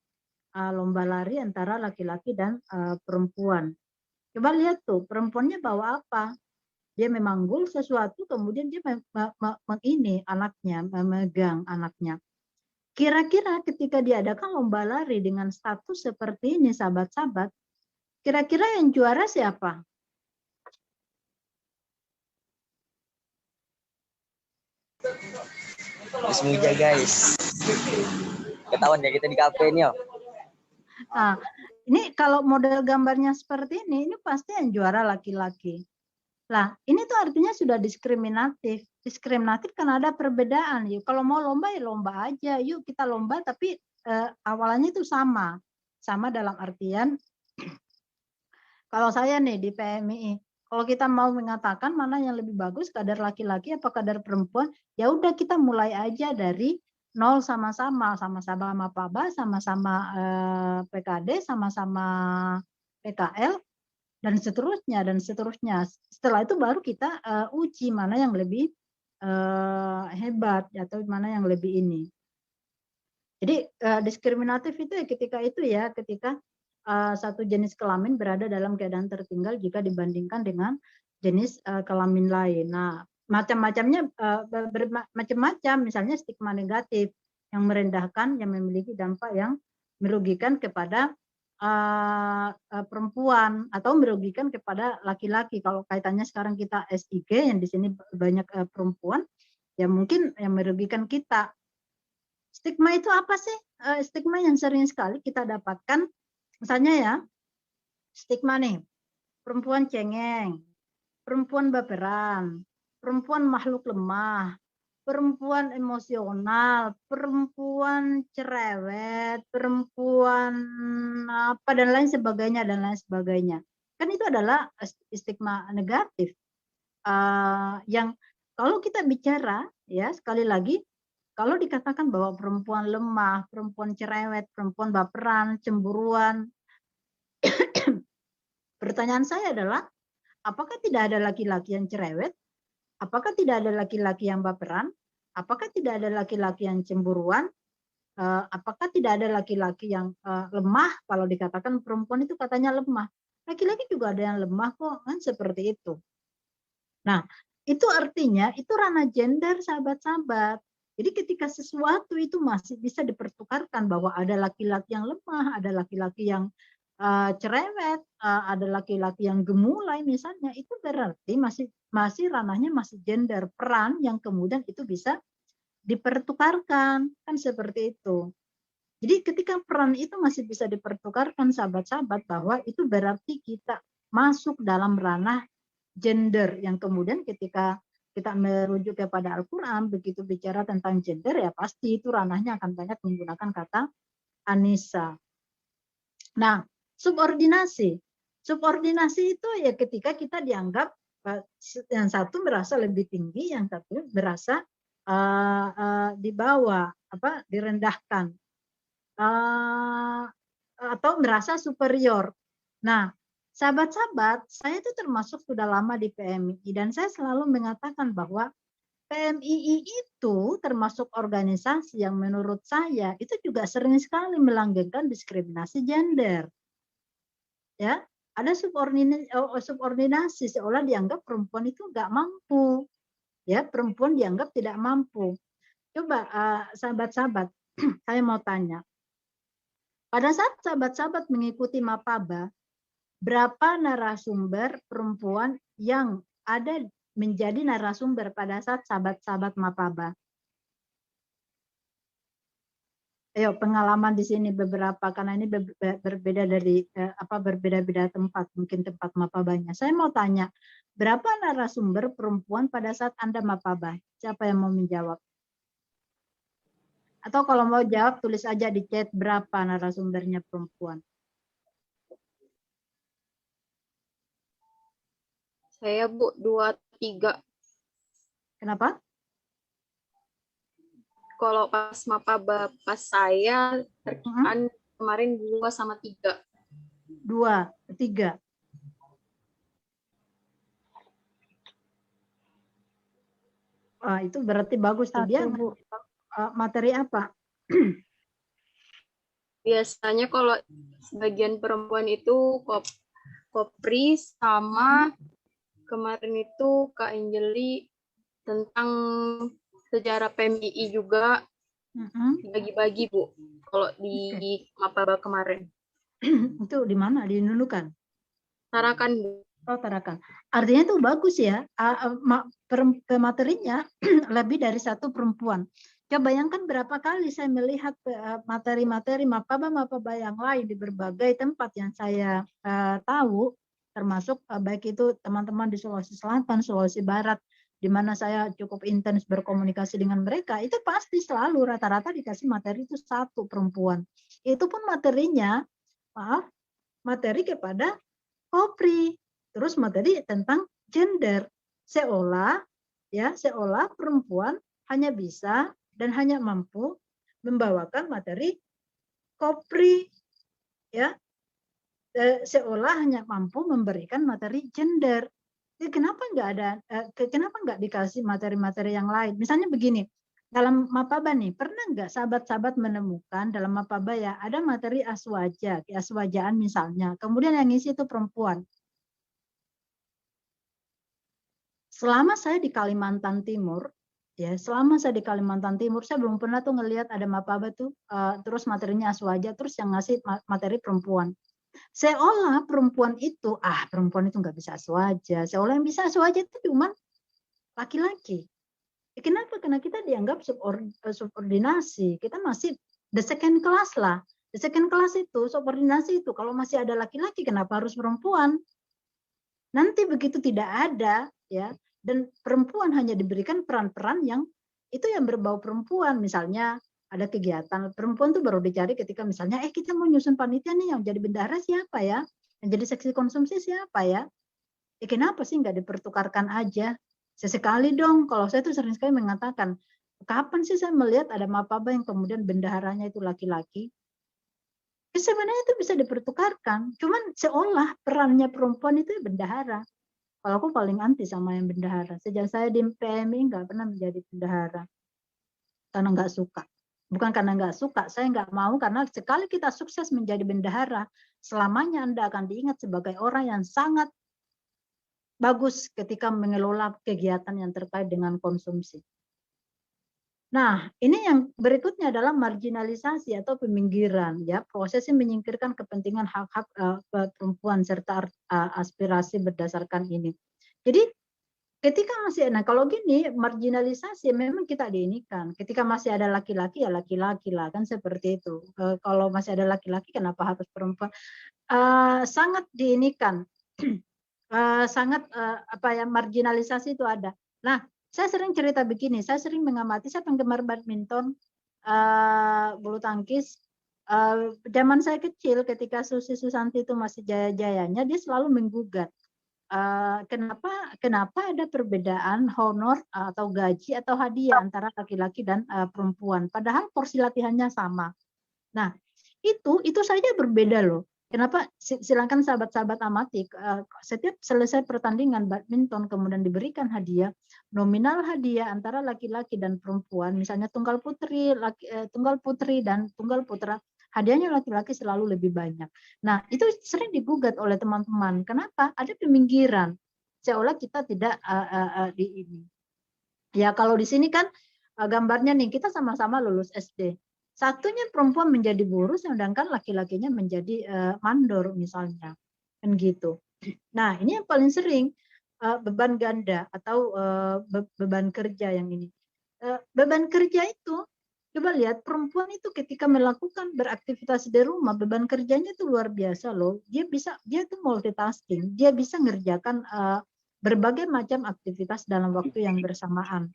Lomba lari antara laki-laki dan perempuan. Coba lihat tuh, perempuannya bawa apa? Dia memanggul sesuatu, kemudian dia memegang anaknya. Kira-kira ketika diadakan lomba lari dengan status seperti ini, sahabat-sahabat, kira-kira yang juara siapa? Bismillah guys. Ketahuan ya kita di kafe ini ya. Nah, ini kalau model gambarnya seperti ini pasti yang juara laki-laki. Nah, ini tuh artinya sudah diskriminatif. Diskriminatif karena ada perbedaan. Yuk, kalau mau lomba ya lomba aja. Yuk kita lomba tapi awalnya itu sama. Sama dalam artian kalau saya nih di PMI, kalau kita mau mengatakan mana yang lebih bagus, kadar laki-laki apa kadar perempuan, ya udah kita mulai aja dari 0 sama-sama maba, sama-sama PKD, sama-sama PKL, dan seterusnya. Setelah itu baru kita uji mana yang lebih hebat atau mana yang lebih ini. Jadi diskriminatif itu ya ketika satu jenis kelamin berada dalam keadaan tertinggal jika dibandingkan dengan jenis kelamin lain. Nah, macam-macamnya macam-macam, misalnya stigma negatif yang merendahkan, yang memiliki dampak yang merugikan kepada perempuan atau merugikan kepada laki-laki. Kalau kaitannya sekarang kita SIG yang di sini banyak perempuan, ya mungkin yang merugikan kita. Stigma itu apa sih? Stigma yang sering sekali kita dapatkan, misalnya ya, stigma nih, perempuan cengeng, perempuan baperan, perempuan makhluk lemah, perempuan emosional, perempuan cerewet, perempuan apa dan lain sebagainya. Kan itu adalah stigma negatif. Yang kalau kita bicara ya sekali lagi, kalau dikatakan bahwa perempuan lemah, perempuan cerewet, perempuan baperan, cemburuan, pertanyaan saya adalah, apakah tidak ada laki-laki yang cerewet? Apakah tidak ada laki-laki yang baperan? Apakah tidak ada laki-laki yang cemburuan? Apakah tidak ada laki-laki yang lemah? Kalau dikatakan perempuan itu katanya lemah. Laki-laki juga ada yang lemah kok, kan seperti itu. Nah, itu artinya itu ranah gender, sahabat-sahabat. Jadi ketika sesuatu itu masih bisa dipertukarkan bahwa ada laki-laki yang lemah, ada laki-laki yang cerewet, ada laki-laki yang gemulai misalnya, itu berarti masih ranahnya masih gender, peran yang kemudian itu bisa dipertukarkan, kan seperti itu. Jadi ketika peran itu masih bisa dipertukarkan, sahabat-sahabat, bahwa itu berarti kita masuk dalam ranah gender yang kemudian ketika kita merujuk kepada Al-Quran, begitu bicara tentang gender ya pasti itu ranahnya akan banyak menggunakan kata anisa. Nah, subordinasi itu ya ketika kita dianggap yang satu merasa lebih tinggi, yang satu merasa di bawah, direndahkan atau merasa superior. Nah, sahabat-sahabat, saya itu termasuk sudah lama di PMI dan saya selalu mengatakan bahwa PMII itu termasuk organisasi yang menurut saya itu juga sering sekali melanggengkan diskriminasi gender. Ya, ada subordinasi seolah dianggap perempuan itu nggak mampu. Ya, perempuan dianggap tidak mampu. Coba sahabat-sahabat, saya mau tanya. Pada saat sahabat-sahabat mengikuti Mapaba, berapa narasumber perempuan yang ada menjadi narasumber pada saat sahabat-sahabat Mapaba? Ayo, pengalaman di sini beberapa, karena ini berbeda dari berbeda-beda tempat, mungkin tempat Mapabanya. Saya mau tanya, berapa narasumber perempuan pada saat Anda Mapaba? Siapa yang mau menjawab? Atau kalau mau jawab, tulis aja di chat berapa narasumbernya perempuan. Saya Bu 23. Kenapa? Kalau pas Mapaba pas saya terkiraan kemarin 2 sama 3. 2, 3. Itu berarti bagus tuh. Dia materi apa? Biasanya kalau sebagian perempuan itu kopri sama kemarin itu Kak Anjeli tentang sejarah PMII juga bagi-bagi Bu. Kalau di Mapaba kemarin. Itu di mana? Di Nunukan? Tarakan Bu. Oh, Tarakan. Artinya itu bagus ya. Materinya lebih dari satu perempuan. Coba bayangkan berapa kali saya melihat materi-materi Mapaba yang lain di berbagai tempat yang saya tahu, termasuk baik itu teman-teman di Sulawesi Selatan, Sulawesi Barat, di mana saya cukup intens berkomunikasi dengan mereka, itu pasti selalu rata-rata dikasih materi itu satu perempuan. Itu pun materinya, materi kepada kopri, terus materi tentang gender, seolah perempuan hanya bisa dan hanya mampu membawakan materi kopri, ya, seolah hanya mampu memberikan materi gender. Kenapa nggak dikasih materi-materi yang lain? Misalnya begini, dalam Mapaba nih, pernah nggak sahabat-sahabat menemukan dalam Mapaba ya ada materi aswaja, keaswajaan misalnya, kemudian yang ngisi itu perempuan. Selama saya di Kalimantan Timur, ya selama saya di Kalimantan Timur, saya belum pernah tuh ngelihat ada Mapaba tuh terus materinya aswaja, terus yang ngasih materi perempuan. Seolah perempuan itu nggak bisa aswaja. Seolah yang bisa aswaja itu cuma laki-laki. Kenapa? Karena kita dianggap subordinasi. Kita masih the second class lah. The second class itu, subordinasi itu. Kalau masih ada laki-laki, kenapa harus perempuan? Nanti begitu tidak ada, ya, dan perempuan hanya diberikan peran-peran yang itu yang berbau perempuan. Misalnya ada kegiatan perempuan tuh baru dicari ketika misalnya kita mau nyusun panitia nih, yang jadi bendahara siapa ya, yang jadi seksi konsumsi siapa ya, kenapa sih nggak dipertukarkan aja sesekali dong? Kalau saya tuh sering sekali mengatakan, kapan sih saya melihat ada Mapaba yang kemudian bendaharanya itu laki-laki? Sebenarnya itu bisa dipertukarkan, cuman seolah perannya perempuan itu bendahara. Kalau aku paling anti sama yang bendahara. Sejak saya di PMI nggak pernah menjadi bendahara karena nggak suka. Bukan karena nggak suka, saya nggak mau, karena sekali kita sukses menjadi bendahara, selamanya Anda akan diingat sebagai orang yang sangat bagus ketika mengelola kegiatan yang terkait dengan konsumsi. Nah, ini yang berikutnya adalah marginalisasi atau peminggiran, ya, prosesnya menyingkirkan kepentingan hak-hak perempuan serta aspirasi berdasarkan ini. Jadi ketika masih, nah kalau gini marginalisasi memang kita diinikan. Ketika masih ada laki-laki ya laki-laki lah, kan seperti itu. Kalau masih ada laki-laki kenapa harus perempuan? Sangat diinikan, sangat marginalisasi itu ada. Nah, saya sering cerita begini, saya sering mengamati, saya penggemar badminton, bulu tangkis. Zaman saya kecil ketika Susi Susanti itu masih jaya-jayanya, dia selalu menggugat. Kenapa ada perbedaan honor atau gaji atau hadiah antara laki-laki dan perempuan, padahal porsi latihannya sama. Nah, itu saja berbeda loh. Kenapa? Silakan sahabat-sahabat amati. Setiap selesai pertandingan badminton kemudian diberikan hadiah, nominal hadiah antara laki-laki dan perempuan, misalnya tunggal putri dan tunggal putra, hadiahnya laki-laki selalu lebih banyak. Nah, itu sering digugat oleh teman-teman. Kenapa? Ada peminggiran. Seolah kita tidak di ini. Ya, kalau di sini kan gambarnya nih, kita sama-sama lulus SD. Satunya perempuan menjadi buruh, sedangkan laki-lakinya menjadi mandor misalnya, kan gitu. Nah, ini yang paling sering beban ganda atau beban kerja yang ini. Beban kerja itu, coba lihat perempuan itu ketika melakukan beraktivitas di rumah, beban kerjanya itu luar biasa loh. Dia itu multitasking, dia bisa ngerjakan berbagai macam aktivitas dalam waktu yang bersamaan.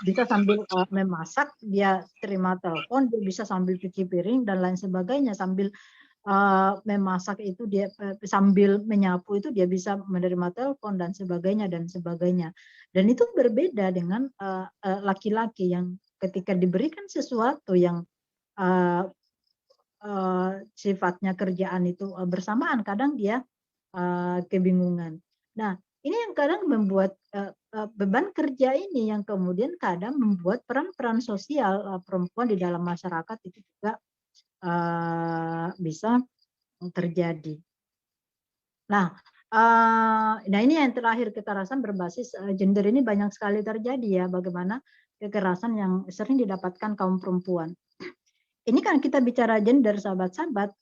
Bisa sambil memasak, dia terima telepon, dia bisa sambil cuci piring dan lain sebagainya, sambil memasak itu dia sambil menyapu itu dia bisa menerima telepon dan sebagainya dan sebagainya. Dan itu berbeda dengan laki-laki yang ketika diberikan sesuatu yang sifatnya kerjaan itu bersamaan, kadang dia kebingungan. Nah, ini yang kadang membuat beban kerja ini yang kemudian kadang membuat peran-peran sosial perempuan di dalam masyarakat itu juga bisa terjadi. Nah, ini yang terakhir, kekerasan berbasis gender ini banyak sekali terjadi ya. Bagaimana kekerasan yang sering didapatkan kaum perempuan. Ini kan kita bicara gender, sahabat-sahabat.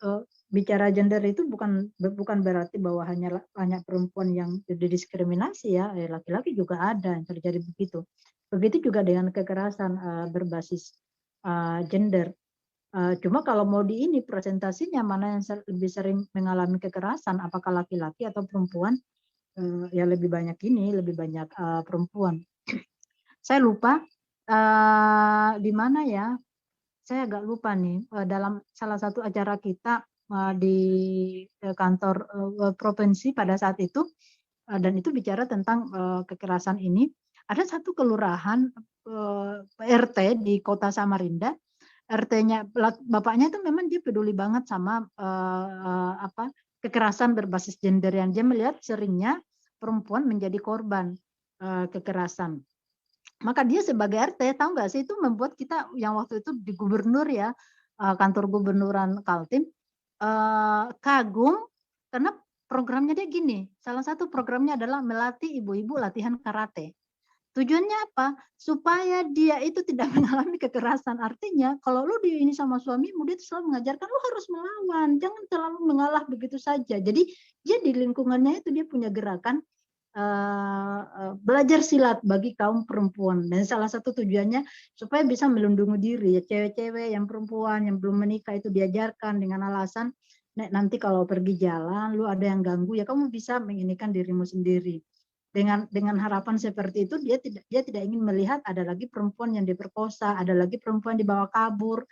Bicara gender itu bukan berarti bahwa hanya perempuan yang didiskriminasi ya, laki-laki juga ada yang terjadi begitu. Begitu juga dengan kekerasan berbasis gender. Cuma kalau mau di ini presentasinya mana yang lebih sering mengalami kekerasan, apakah laki-laki atau perempuan? Ya lebih banyak perempuan. Saya lupa di mana ya. Saya agak lupa nih, dalam salah satu acara kita di kantor provinsi pada saat itu, dan itu bicara tentang kekerasan ini, ada satu kelurahan RT di kota Samarinda, RT-nya, bapaknya itu memang dia peduli banget sama kekerasan berbasis gender, yang dia melihat seringnya perempuan menjadi korban kekerasan. Maka dia sebagai RT, tahu nggak sih, itu membuat kita yang waktu itu di gubernur ya, kantor gubernuran Kaltim, kagum karena programnya dia gini, salah satu programnya adalah melatih ibu-ibu latihan karate. Tujuannya apa? Supaya dia itu tidak mengalami kekerasan. Artinya kalau lu di ini sama suamimu, dia selalu mengajarkan lu harus melawan, jangan terlalu mengalah begitu saja. Jadi dia di lingkungannya itu dia punya gerakan belajar silat bagi kaum perempuan, dan salah satu tujuannya supaya bisa melindungi diri ya, cewek-cewek yang perempuan yang belum menikah itu diajarkan dengan alasan nanti kalau pergi jalan lu ada yang ganggu ya kamu bisa menginikan dirimu sendiri. Dengan harapan seperti itu dia tidak ingin melihat ada lagi perempuan yang diperkosa, ada lagi perempuan dibawa kabur,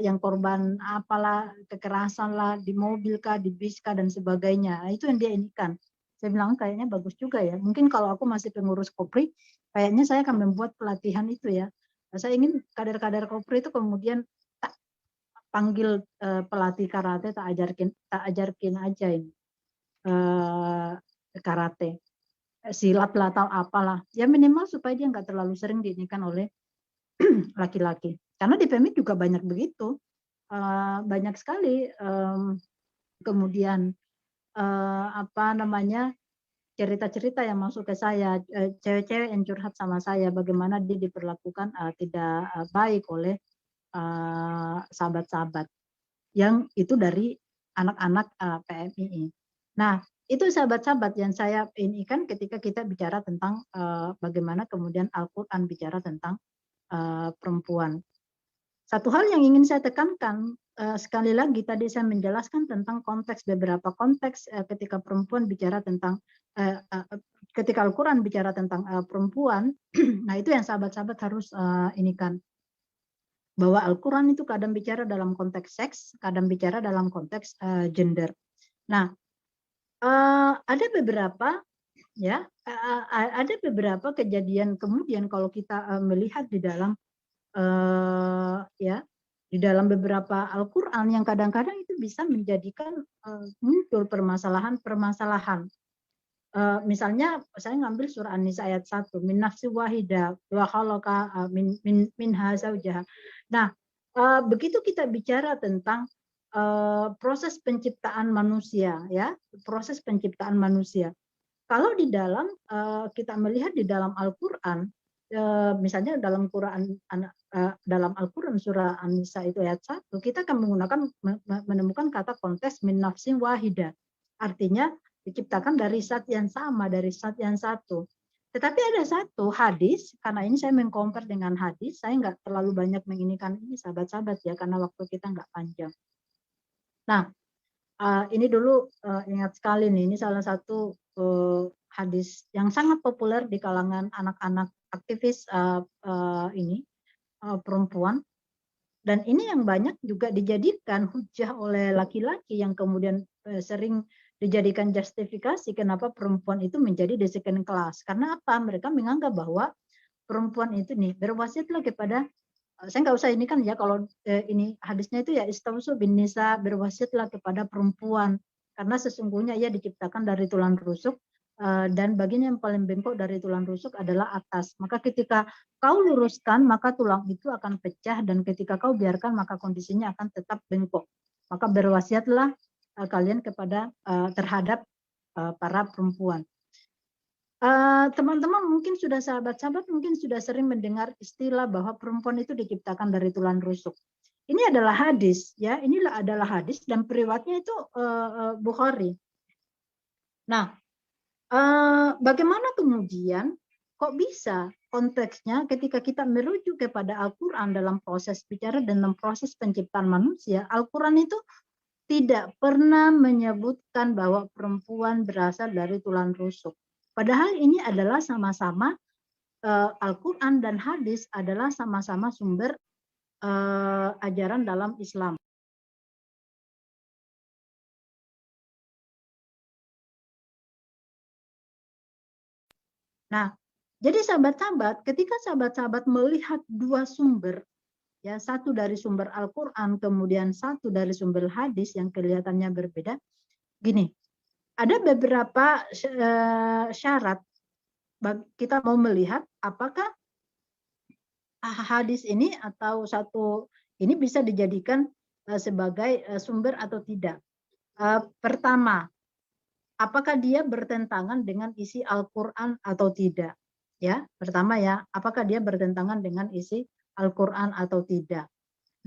yang korban apalah kekerasan lah di mobil kah, di bis kah dan sebagainya. Nah, itu yang dia inikan. Saya bilang kayaknya bagus juga ya. Mungkin kalau aku masih pengurus Kopri, kayaknya saya akan membuat pelatihan itu ya. Saya ingin kader-kader Kopri itu kemudian tak panggil pelatih karate, tak ajarkin aja ini karate, silat lah atau apalah. Ya minimal supaya dia nggak terlalu sering diinikan oleh laki-laki. Karena di PMI juga banyak begitu, banyak sekali kemudian cerita-cerita yang masuk ke saya, cewek-cewek yang curhat sama saya bagaimana dia diperlakukan tidak baik oleh sahabat-sahabat yang itu dari anak-anak PMII. Nah, itu sahabat-sahabat yang saya ini kan ketika kita bicara tentang bagaimana kemudian Al-Quran bicara tentang perempuan. Satu hal yang ingin saya tekankan, sekali lagi tadi saya menjelaskan tentang beberapa konteks ketika perempuan bicara tentang, ketika Al-Quran bicara tentang perempuan, nah itu yang sahabat-sahabat harus inikan. Bahwa Al-Quran itu kadang bicara dalam konteks seks, kadang bicara dalam konteks gender. Nah, ada beberapa kejadian kemudian kalau kita melihat di dalam di dalam beberapa Al-Quran yang kadang-kadang itu bisa menjadikan muncul permasalahan-permasalahan. Misalnya saya ngambil surah An-Nisa ayat 1, min nafsi wahida wa khalaqa minha zaujaha. Nah, begitu kita bicara tentang proses penciptaan manusia, ya, proses penciptaan manusia. Kalau di dalam kita melihat di dalam Al-Quran, misalnya dalam dalam Al-Quran surah An-Nisa itu ayat 1, kita akan menemukan kata konteks min nafsin wahida. Artinya diciptakan dari zat yang sama, dari zat yang satu. Tetapi ada satu hadis, karena ini saya mengcompare dengan hadis, saya nggak terlalu banyak menginikan ini sahabat-sahabat ya, karena waktu kita nggak panjang. Nah, ini dulu ingat sekali nih, ini salah satu hadis yang sangat populer di kalangan anak-anak aktivis perempuan, dan ini yang banyak juga dijadikan hujah oleh laki-laki yang kemudian sering dijadikan justifikasi kenapa perempuan itu menjadi the second class. Karena apa? Mereka menganggap bahwa perempuan itu nih berwasiatlah kepada, saya nggak usah ini kan ya, kalau ini hadisnya itu ya istausu bin nisa, berwasiatlah kepada perempuan karena sesungguhnya ia diciptakan dari tulang rusuk dan bagian yang paling bengkok dari tulang rusuk adalah atas. Maka ketika kau luruskan maka tulang itu akan pecah, dan ketika kau biarkan maka kondisinya akan tetap bengkok. Maka berwasiatlah kalian kepada terhadap para perempuan. Teman-teman mungkin sudah sahabat-sahabat mungkin sudah sering mendengar istilah bahwa perempuan itu diciptakan dari tulang rusuk. Ini adalah hadis, ya. Inilah adalah hadis dan periwayatnya itu Bukhari. Nah, bagaimana kemudian kok bisa konteksnya ketika kita merujuk kepada Al-Quran dalam proses bicara dalam proses penciptaan manusia, Al-Quran itu tidak pernah menyebutkan bahwa perempuan berasal dari tulang rusuk. Padahal ini adalah sama-sama Al-Quran dan hadis adalah sama-sama sumber ajaran dalam Islam. Nah, jadi sahabat-sahabat, ketika sahabat-sahabat melihat dua sumber, ya, satu dari sumber Al-Quran, kemudian satu dari sumber hadis yang kelihatannya berbeda. Gini, ada beberapa syarat kita mau melihat apakah hadis ini atau satu ini bisa dijadikan sebagai sumber atau tidak. Pertama, apakah dia bertentangan dengan isi Al-Quran atau tidak? Ya, pertama ya, apakah dia bertentangan dengan isi Al-Quran atau tidak.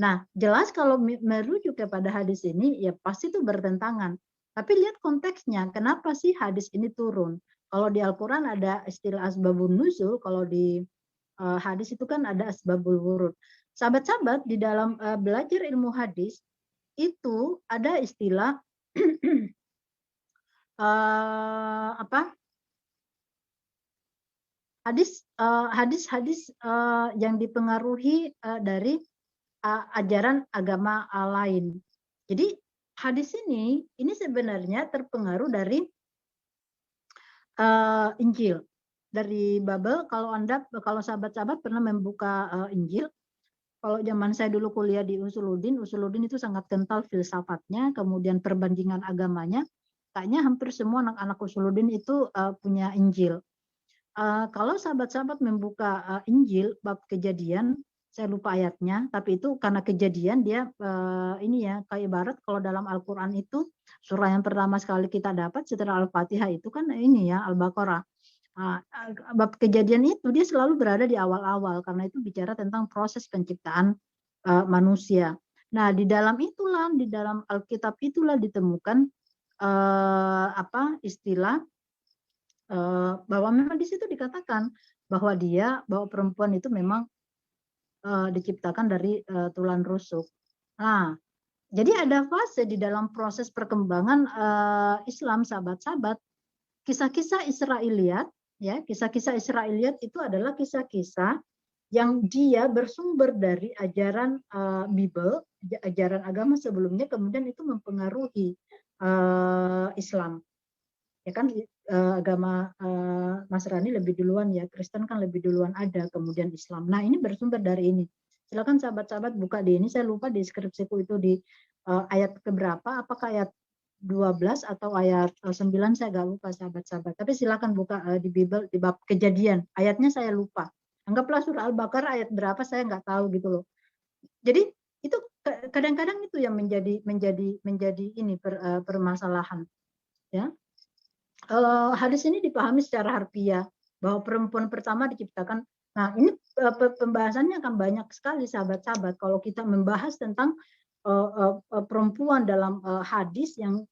Nah, jelas kalau merujuk kepada hadis ini, ya pasti itu bertentangan. Tapi lihat konteksnya, kenapa sih hadis ini turun? Kalau di Al-Quran ada istilah asbabun nuzul, kalau di hadis itu kan ada asbabul wurud. Sahabat-sahabat, di dalam belajar ilmu hadis, itu ada istilah hadis-hadis yang dipengaruhi dari ajaran agama lain. Jadi hadis ini sebenarnya terpengaruh dari Injil, dari Babel. Kalau sahabat-sahabat pernah membuka Injil, kalau zaman saya dulu kuliah di Usuluddin itu sangat kental filsafatnya, kemudian perbandingan agamanya. Kayaknya hampir semua anak-anak Usuluddin itu punya Injil. Kalau sahabat-sahabat membuka Injil bab Kejadian, saya lupa ayatnya, tapi itu karena Kejadian dia ini ya, kayak ibarat kalau dalam Al-Quran itu surah yang pertama sekali kita dapat setelah Al-Fatihah itu kan ini ya, Al-Baqarah. Bab Kejadian itu dia selalu berada di awal-awal karena itu bicara tentang proses penciptaan manusia. Nah, di dalam Alkitab itulah ditemukan istilah bahwa memang di situ dikatakan bahwa perempuan itu memang diciptakan dari tulang rusuk. Nah, jadi ada fase di dalam proses perkembangan Islam, sahabat-sahabat. Kisah-kisah Israiliyat, ya, kisah-kisah Israiliyat itu adalah kisah-kisah yang dia bersumber dari ajaran Bible, ajaran agama sebelumnya, kemudian itu mempengaruhi Islam. Ya kan, agama Nasrani lebih duluan ya, Kristen kan lebih duluan ada, kemudian Islam. Nah, ini bersumber dari ini. Silakan sahabat-sahabat buka di ini. Saya lupa di skripsiku itu di ayat keberapa, apakah ayat 12 atau ayat 9, saya agak lupa sahabat-sahabat. Tapi silakan buka di Bible di bab Kejadian. Ayatnya saya lupa. Anggaplah surah Al-Baqarah ayat berapa saya nggak tahu gitu loh. Jadi itu kadang-kadang itu yang menjadi ini permasalahan. Ya. Hadis ini dipahami secara harfiah bahwa perempuan pertama diciptakan. Nah, ini pembahasannya akan banyak sekali sahabat-sahabat kalau kita membahas tentang perempuan dalam hadis yang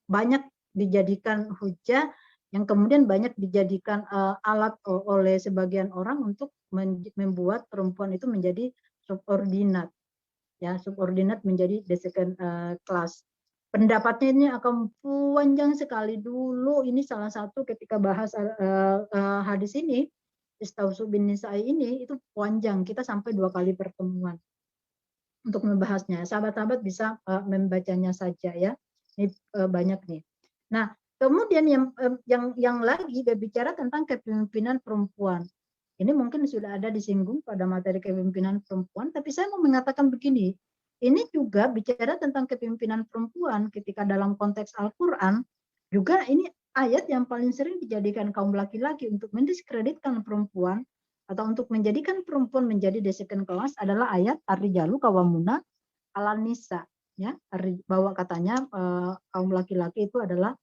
banyak dijadikan hujah, yang kemudian banyak dijadikan alat oleh sebagian orang untuk membuat perempuan itu menjadi subordinat, ya, subordinat menjadi the second class. Pendapatnya ini akan panjang sekali. Dulu ini salah satu ketika bahas hadis ini, Istausu bin Nisa'i ini, itu panjang, kita sampai 2 kali pertemuan untuk membahasnya. Sahabat-sahabat bisa membacanya saja ya. Ini banyak nih. Nah, kemudian yang lagi berbicara tentang kepemimpinan perempuan. Ini mungkin sudah ada disinggung pada materi kepemimpinan perempuan, tapi saya mau mengatakan begini. Ini juga bicara tentang kepemimpinan perempuan ketika dalam konteks Al-Quran, juga ini ayat yang paling sering dijadikan kaum laki-laki untuk mendiskreditkan perempuan atau untuk menjadikan perempuan menjadi the second class adalah ayat Ar-Rijalu Qawwamuna 'alan Nisa, ya, bahwa katanya kaum laki-laki itu adalah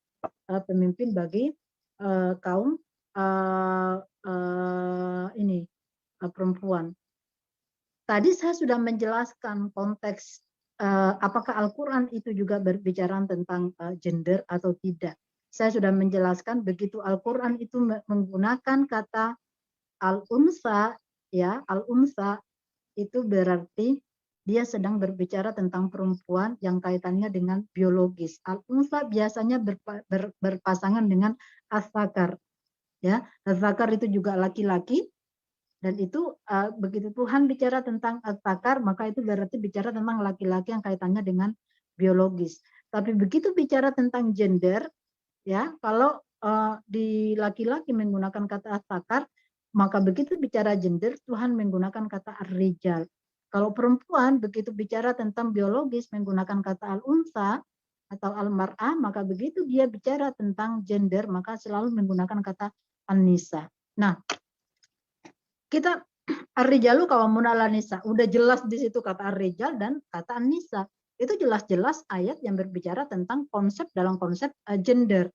pemimpin bagi kaum perempuan. Tadi saya sudah menjelaskan konteks apakah Al-Quran itu juga berbicara tentang gender atau tidak. Saya sudah menjelaskan begitu Al-Quran itu menggunakan kata al-unsa, ya, al-unsa itu berarti dia sedang berbicara tentang perempuan yang kaitannya dengan biologis. Al-unsa biasanya berpasangan dengan as-zakar, ya. As-zakar itu juga laki-laki. Dan itu begitu Tuhan bicara tentang as-zakar, maka itu berarti bicara tentang laki-laki yang kaitannya dengan biologis. Tapi begitu bicara tentang gender, ya, kalau di laki-laki menggunakan kata as-zakar, maka begitu bicara gender Tuhan menggunakan kata ar-rijal. Kalau perempuan begitu bicara tentang biologis menggunakan kata al-unsa atau al-mar'ah, maka begitu dia bicara tentang gender maka selalu menggunakan kata an-nisa. Nah, kita ar-rijalu qawwamuna 'alan nisa. Udah jelas di situ kata ar-rijal dan kata an-nisa. Itu jelas-jelas ayat yang berbicara tentang konsep dalam konsep gender.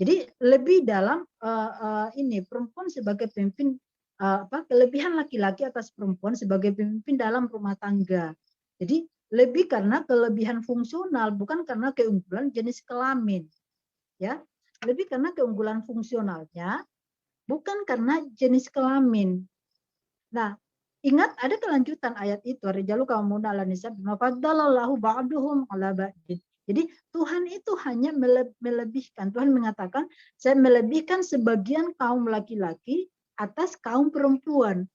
Jadi lebih dalam ini perempuan sebagai pemimpin kelebihan laki-laki atas perempuan sebagai pemimpin dalam rumah tangga. Jadi lebih karena kelebihan fungsional bukan karena keunggulan jenis kelamin. Ya. Lebih karena keunggulan fungsionalnya bukan karena jenis kelamin. Nah, ingat ada kelanjutan ayat itu, ar-rijalu qawwamuna 'alan nisa bima faddalallahu ba'duhum 'ala ba'din. Jadi Tuhan itu hanya melebihkan. Tuhan mengatakan, saya melebihkan sebagian kaum laki-laki atas kaum perempuan.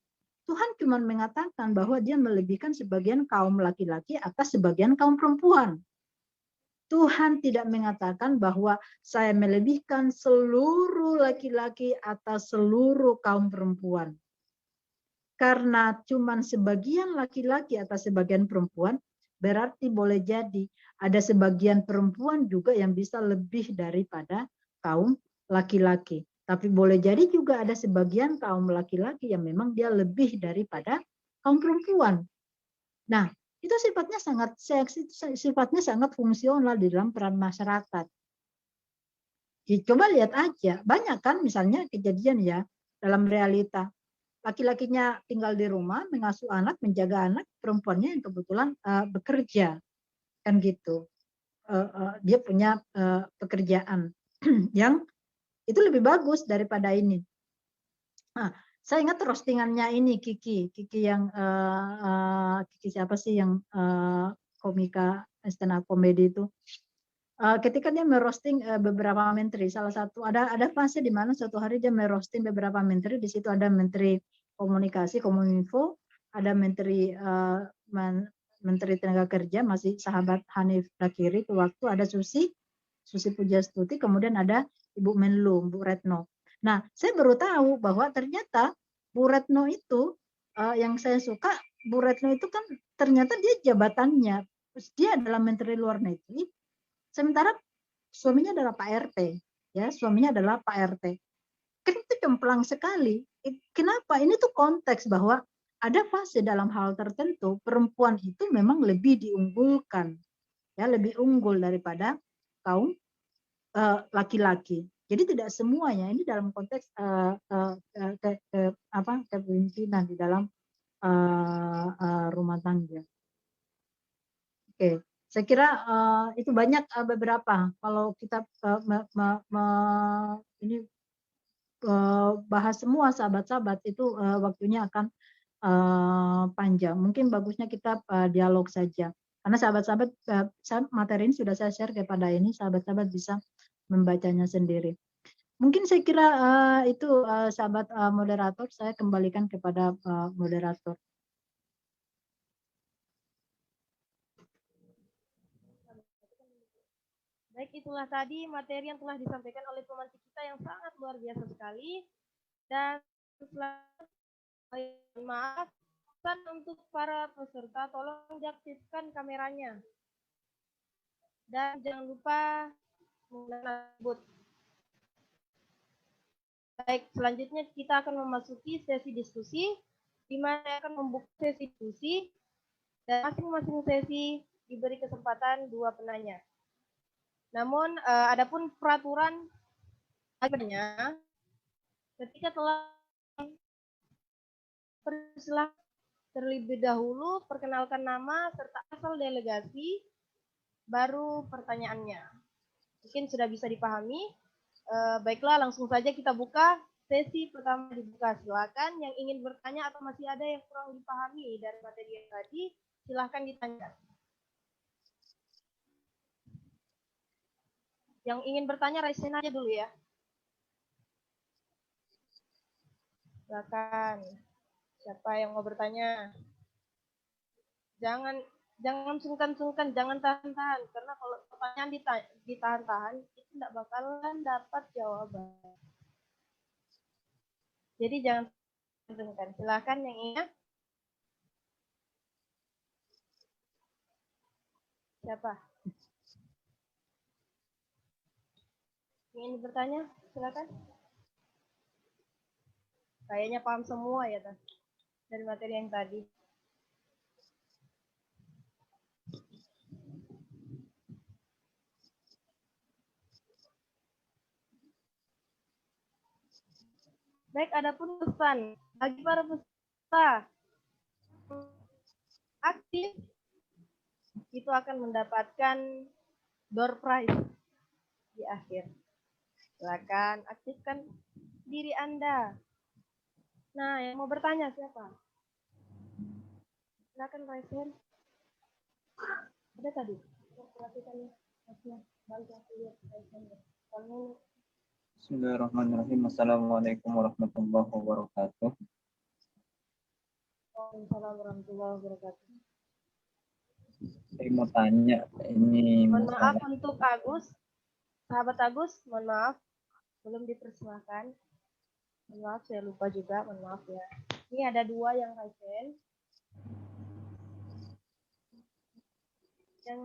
Tuhan cuma mengatakan bahwa dia melebihkan sebagian kaum laki-laki atas sebagian kaum perempuan. Tuhan tidak mengatakan bahwa saya melebihkan seluruh laki-laki atas seluruh kaum perempuan. Karena cuma sebagian laki-laki atas sebagian perempuan, berarti boleh jadi ada sebagian perempuan juga yang bisa lebih daripada kaum laki-laki. Tapi boleh jadi juga ada sebagian kaum laki-laki yang memang dia lebih daripada kaum perempuan. Nah, itu sifatnya sangat seksi, sifatnya sangat fungsional di dalam peran masyarakat. Coba lihat aja, banyak kan misalnya kejadian ya dalam realita. Laki-lakinya tinggal di rumah, mengasuh anak, menjaga anak, perempuannya yang kebetulan bekerja, kan gitu. Dia punya pekerjaan yang itu lebih bagus daripada ini. Nah, saya ingat roastingannya ini Kiki yang Kiki siapa sih yang komika stand up comedy itu. Ketika dia merosting beberapa menteri, salah satu ada fase di mana suatu hari dia merosting beberapa menteri. Di situ ada menteri komunikasi Kominfo, ada menteri menteri tenaga kerja masih sahabat Hanif Dakiri itu waktu, ada Susi Pujastuti, kemudian ada Ibu Menlu, Bu Retno. Nah, saya baru tahu bahwa ternyata Bu Retno itu yang saya suka Bu Retno itu kan ternyata dia jabatannya, dia adalah Menteri Luar Negeri, sementara suaminya adalah Pak RT, ya suaminya adalah Pak RT. Kan itu jomplang sekali. Kenapa? Ini tuh konteks bahwa ada fase dalam hal tertentu perempuan itu memang lebih diunggulkan, ya lebih unggul daripada kaum laki-laki. Jadi tidak semuanya ini dalam konteks kepemimpinan di dalam rumah tangga. Oke, saya kira itu banyak beberapa. Kalau kita ini bahas semua sahabat-sahabat itu waktunya akan panjang. Mungkin bagusnya kita dialog saja. Karena sahabat-sahabat materi ini sudah saya share kepada ini, sahabat-sahabat bisa membacanya sendiri. Mungkin saya kira itu sahabat moderator, saya kembalikan kepada moderator. Baik, itulah tadi materi yang telah disampaikan oleh pemantik kita yang sangat luar biasa sekali. Dan maaf, pesan untuk para peserta, tolong diaktifkan kameranya. Dan jangan lupa menggunakan. Baik, selanjutnya kita akan memasuki sesi diskusi, di mana akan membuka sesi diskusi, dan masing-masing sesi diberi kesempatan 2 penanya. Namun, adapun peraturan akhirnya, ketika telah persilakan terlebih dahulu perkenalkan nama serta asal delegasi, baru pertanyaannya. Mungkin sudah bisa dipahami. Baiklah, langsung saja kita buka sesi pertama dibuka. Silakan yang ingin bertanya atau masih ada yang kurang dipahami dari materi yang tadi, silakan ditanya. Yang ingin bertanya, raise hand aja dulu ya. Silakan. Siapa yang mau bertanya? Jangan sungkan-sungkan, jangan tahan-tahan. Karena kalau pertanyaan ditahan-tahan, itu tidak bakalan dapat jawaban. Jadi jangan sungkan. Silakan yang ingin. Siapa? Ingin bertanya? Silakan. Kayaknya paham semua ya, dari materi yang tadi. Baik, adapun pesan bagi para peserta aktif itu akan mendapatkan door prize di akhir. Silakan aktifkan diri Anda. Nah, yang mau bertanya siapa? Silakan raise hand. Ada tadi? Bismillahirrahmanirrahim. Assalamualaikum warahmatullahi wabarakatuh. Waalaikumsalam warahmatullahi wabarakatuh. Saya mau tanya, ini mohon maaf untuk Agus, sahabat Agus, mohon maaf belum dipersilahkan. Mohon maaf, saya lupa juga, mohon maaf ya. Ini ada 2 yang raise hand. Yang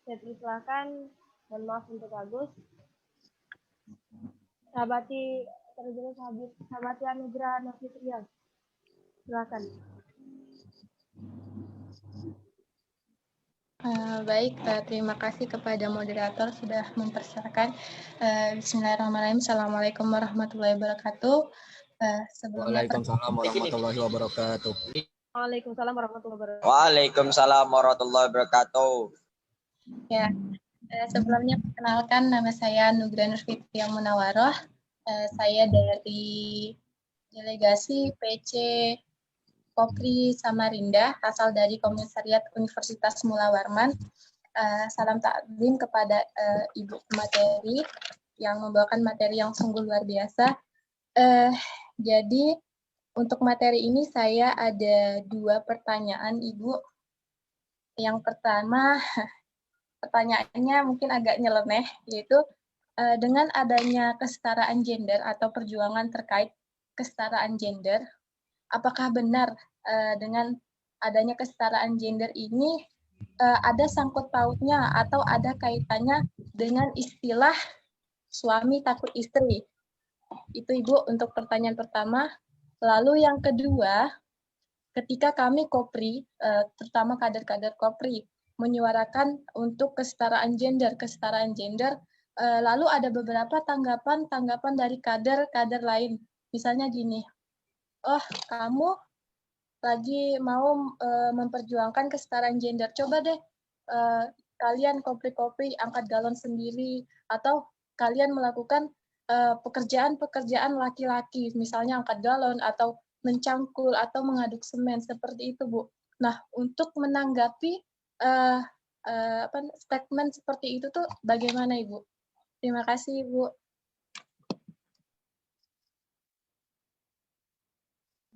saya persilahkan, mohon maaf untuk Agus. Sahabati Anugrah Nafitria. Silakan. Baik, terima kasih kepada moderator sudah mempersilakan. Bismillahirrahmanirrahim. Assalamualaikum warahmatullahi wabarakatuh. Waalaikumsalam warahmatullahi wabarakatuh. Waalaikumsalam warahmatullahi wabarakatuh. Waalaikumsalam warahmatullahi wabarakatuh. Ya, sebelumnya perkenalkan nama saya Nugra Nurfitria Munawaroh. Saya dari delegasi PC Kopri Samarinda, asal dari Komisariat Universitas Mula Warman. Salam takdim kepada Ibu materi yang membawakan materi yang sungguh luar biasa. Jadi untuk materi ini saya ada 2 pertanyaan, Ibu. Yang pertama, pertanyaannya mungkin agak nyeleneh, yaitu dengan adanya kesetaraan gender atau perjuangan terkait kesetaraan gender, apakah benar dengan adanya kesetaraan gender ini ada sangkut pautnya atau ada kaitannya dengan istilah suami takut istri. Itu Ibu untuk pertanyaan pertama. Lalu yang kedua, ketika kami Kopri, terutama kader-kader Kopri, menyuarakan untuk kesetaraan gender, lalu ada beberapa tanggapan dari kader-kader lain. Misalnya gini, oh kamu lagi mau memperjuangkan kesetaraan gender, coba deh kalian Kopri-Kopri angkat galon sendiri, atau kalian melakukan pekerjaan-pekerjaan laki-laki, misalnya angkat galon atau mencangkul atau mengaduk semen, seperti itu Bu. Nah, untuk menanggapi statement seperti itu tuh bagaimana Ibu? Terima kasih Ibu.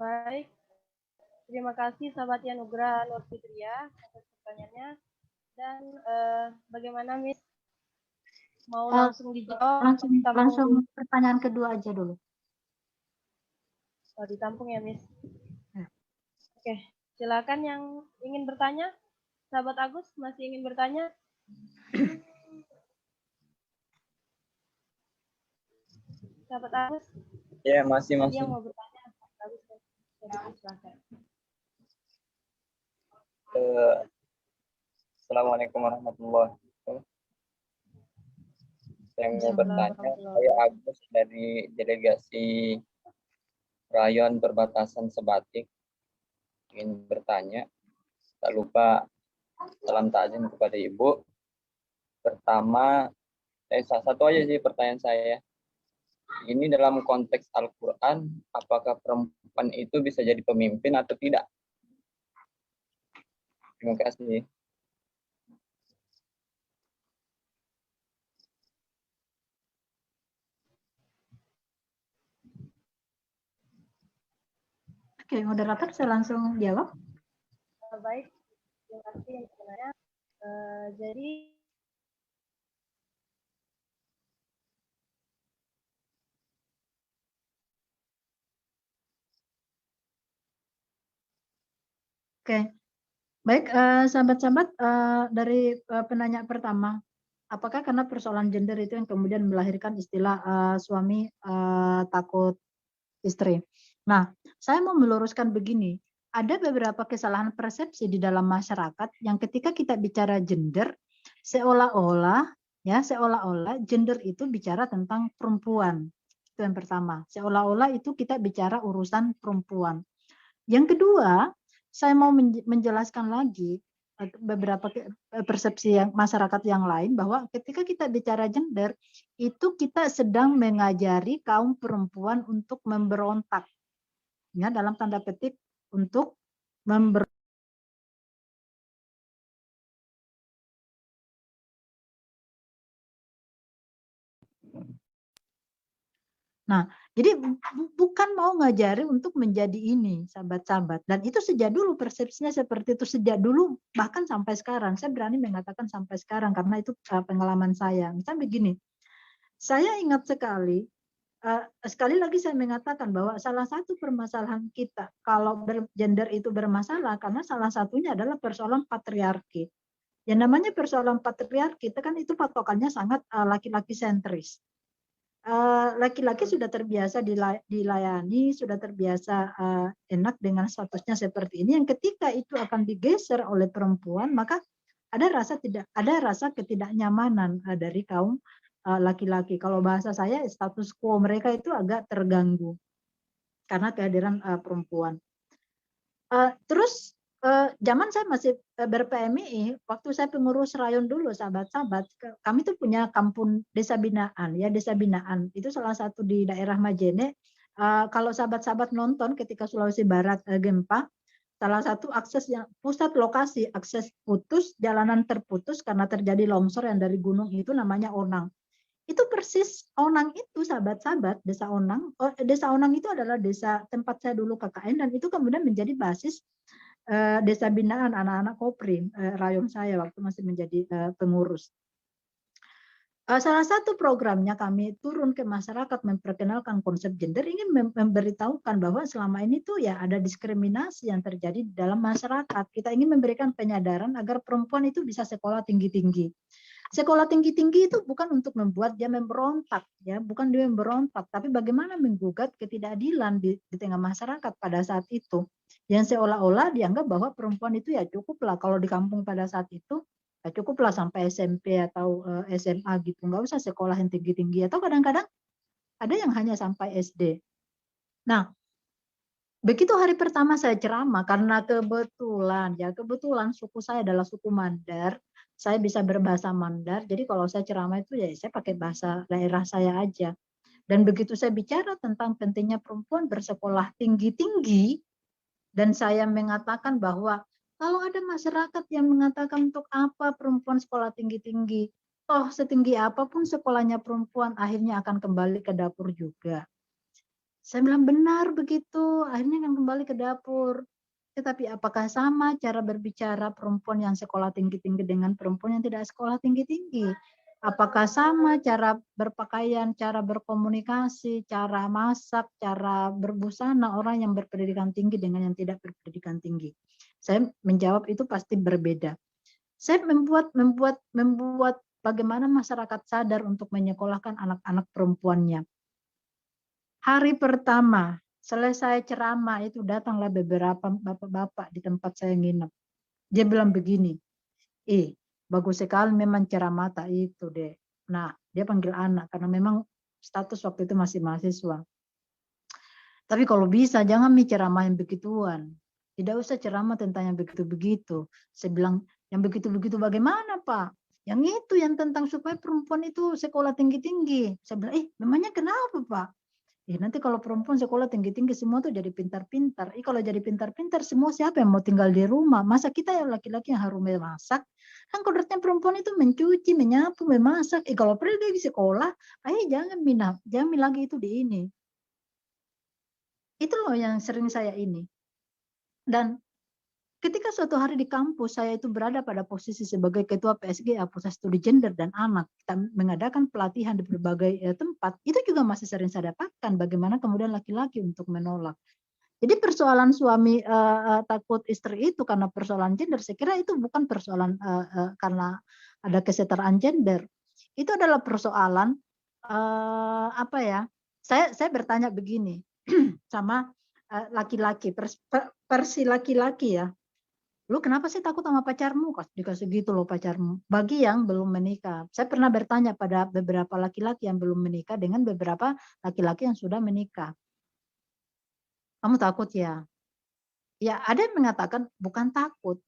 Baik, terima kasih sahabat Yanugra Nur Fitria atas pertanyaannya. Dan bagaimana Miss? Mau langsung dijawab? Langsung pertanyaan kedua aja dulu. Oh, ditampung ya Miss. Ya. Oke, silakan yang ingin bertanya. Sahabat Agus masih ingin bertanya? Sahabat Agus? Ya, masih. Yang mau bertanya, Agus, silakan. Assalamualaikum warahmatullahi wabarakatuh. Saya mau bertanya, saya Agus dari delegasi Rayon Perbatasan Sebatik. Ingin bertanya, tak lupa salam takzim kepada Ibu. Pertama, satu aja sih pertanyaan saya. Ini dalam konteks Al-Quran, apakah perempuan itu bisa jadi pemimpin atau tidak? Terima kasih. Oke, moderator saya langsung jawab. Baik, terima kasih yang sebenarnya. Jadi Oke, baik sahabat-sahabat, dari penanya pertama, apakah karena persoalan gender itu yang kemudian melahirkan istilah suami takut istri? Nah, saya mau meluruskan begini, ada beberapa kesalahan persepsi di dalam masyarakat yang ketika kita bicara gender, seolah-olah gender itu bicara tentang perempuan. Itu yang pertama, seolah-olah itu kita bicara urusan perempuan. Yang kedua, saya mau menjelaskan lagi beberapa persepsi yang masyarakat yang lain, bahwa ketika kita bicara gender itu kita sedang mengajari kaum perempuan untuk memberontak, ya, dalam tanda petik untuk memberontak. Nah, jadi bukan mau ngajari untuk menjadi ini, sahabat-sahabat. Dan itu sejak dulu persepsinya seperti itu, sejak dulu bahkan sampai sekarang. Saya berani mengatakan sampai sekarang karena itu pengalaman saya. Misalnya begini, saya ingat sekali lagi saya mengatakan bahwa salah satu permasalahan kita kalau gender itu bermasalah karena salah satunya adalah persoalan patriarki. Yang namanya persoalan patriarki itu kan itu patokannya sangat laki-laki sentris. Laki-laki sudah terbiasa dilayani, sudah terbiasa enak dengan statusnya seperti ini. Yang ketika itu akan digeser oleh perempuan, maka ada rasa ketidaknyamanan dari kaum laki-laki. Kalau bahasa saya, status quo mereka itu agak terganggu karena kehadiran perempuan. Terus zaman saya masih ber-PMI, waktu saya pengurus rayon dulu, sahabat-sahabat, kami tuh punya kampung desa binaan, ya, desa binaan. Itu salah satu di daerah Majene. Kalau sahabat-sahabat nonton ketika Sulawesi Barat gempa, salah satu pusat lokasi akses putus, jalanan terputus karena terjadi longsor yang dari gunung itu namanya Onang. Itu persis Onang itu, sahabat-sahabat, desa Onang. Desa Onang itu adalah desa tempat saya dulu KKN, dan itu kemudian menjadi basis desa binaan anak-anak Kopri, rayon saya waktu masih menjadi pengurus. Salah satu programnya kami turun ke masyarakat memperkenalkan konsep gender, ingin memberitahukan bahwa selama ini tuh ya ada diskriminasi yang terjadi di dalam masyarakat. Kita ingin memberikan penyadaran agar perempuan itu bisa sekolah tinggi-tinggi. Sekolah tinggi-tinggi itu bukan untuk membuat dia memberontak, ya, bukan dia memberontak, tapi bagaimana menggugat ketidakadilan di tengah masyarakat pada saat itu. Yang seolah-olah dianggap bahwa perempuan itu ya cukuplah kalau di kampung pada saat itu, ya cukuplah sampai SMP atau SMA gitu, nggak usah sekolah yang tinggi-tinggi, atau kadang-kadang ada yang hanya sampai SD. Nah, begitu hari pertama saya ceramah, karena kebetulan suku saya adalah suku Mandar, saya bisa berbahasa Mandar, jadi kalau saya ceramah itu ya saya pakai bahasa daerah saya aja. Dan begitu saya bicara tentang pentingnya perempuan bersekolah tinggi-tinggi, dan saya mengatakan bahwa kalau ada masyarakat yang mengatakan untuk apa perempuan sekolah tinggi-tinggi, toh setinggi apapun sekolahnya perempuan akhirnya akan kembali ke dapur juga. Saya bilang benar begitu, akhirnya akan kembali ke dapur. Tetapi apakah sama cara berbicara perempuan yang sekolah tinggi-tinggi dengan perempuan yang tidak sekolah tinggi-tinggi? Apakah sama cara berpakaian, cara berkomunikasi, cara masak, cara berbusana orang yang berpendidikan tinggi dengan yang tidak berpendidikan tinggi? Saya menjawab itu pasti berbeda. Saya membuat bagaimana masyarakat sadar untuk menyekolahkan anak-anak perempuannya. Hari pertama selesai ceramah itu datanglah beberapa bapak-bapak di tempat saya nginep. Dia bilang begini, bagus sekali memang ceramah itu deh. Nah, dia panggil anak karena memang status waktu itu masih mahasiswa. Tapi kalau bisa jangan ceramah yang begituan. Tidak usah ceramah tentang yang begitu-begitu. Saya bilang, yang begitu-begitu bagaimana Pak? Yang itu yang tentang supaya perempuan itu sekolah tinggi-tinggi. Saya bilang, memangnya kenapa Pak? Nanti kalau perempuan sekolah tinggi-tinggi semua tuh jadi pintar-pintar. Kalau jadi pintar-pintar semua siapa yang mau tinggal di rumah? Masa kita yang laki-laki yang harus memasak? Kan kodratnya perempuan itu mencuci, menyapu, memasak. Kalau pergi di sekolah, jangan lagi itu di ini. Itu loh yang sering saya ini. Dan ketika suatu hari di kampus, saya itu berada pada posisi sebagai ketua PSGA, Pusat Studi Gender dan Anak. Kita mengadakan pelatihan di berbagai tempat. Itu juga masih sering saya dapatkan bagaimana kemudian laki-laki untuk menolak. Jadi persoalan suami takut istri itu karena persoalan gender, saya kira itu bukan persoalan karena ada kesetaraan gender. Itu adalah persoalan Saya bertanya begini sama laki-laki, versi laki-laki ya. Lu kenapa sih takut sama pacarmu? Dikasih gitu loh pacarmu. Bagi yang belum menikah. Saya pernah bertanya pada beberapa laki-laki yang belum menikah dengan beberapa laki-laki yang sudah menikah. Kamu takut ya? Ya ada yang mengatakan bukan takut.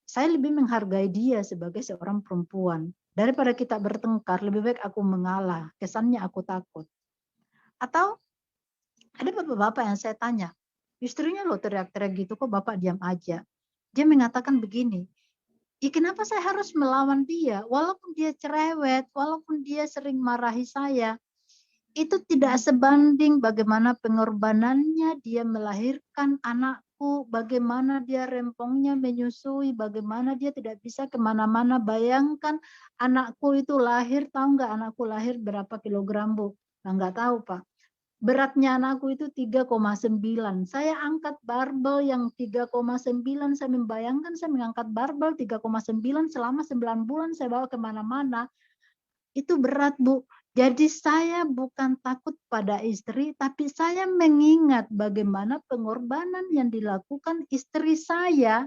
Saya lebih menghargai dia sebagai seorang perempuan. Daripada kita bertengkar, lebih baik aku mengalah. Kesannya aku takut. Atau ada bapak-bapak yang saya tanya, istrinya loh teriak-teriak gitu kok bapak diam aja. Dia mengatakan begini, kenapa saya harus melawan dia? Walaupun dia cerewet, walaupun dia sering marahi saya, itu tidak sebanding bagaimana pengorbanannya dia melahirkan anakku, bagaimana dia rempongnya menyusui, bagaimana dia tidak bisa kemana-mana. Bayangkan anakku itu lahir, tahu nggak anakku lahir berapa kilogram Bu? Nggak tahu Pak. Beratnya anakku itu 3,9. Saya angkat barbel yang 3,9. Saya membayangkan saya mengangkat barbel 3,9 selama 9 bulan saya bawa kemana-mana. Itu berat Bu. Jadi saya bukan takut pada istri, tapi saya mengingat bagaimana pengorbanan yang dilakukan istri saya.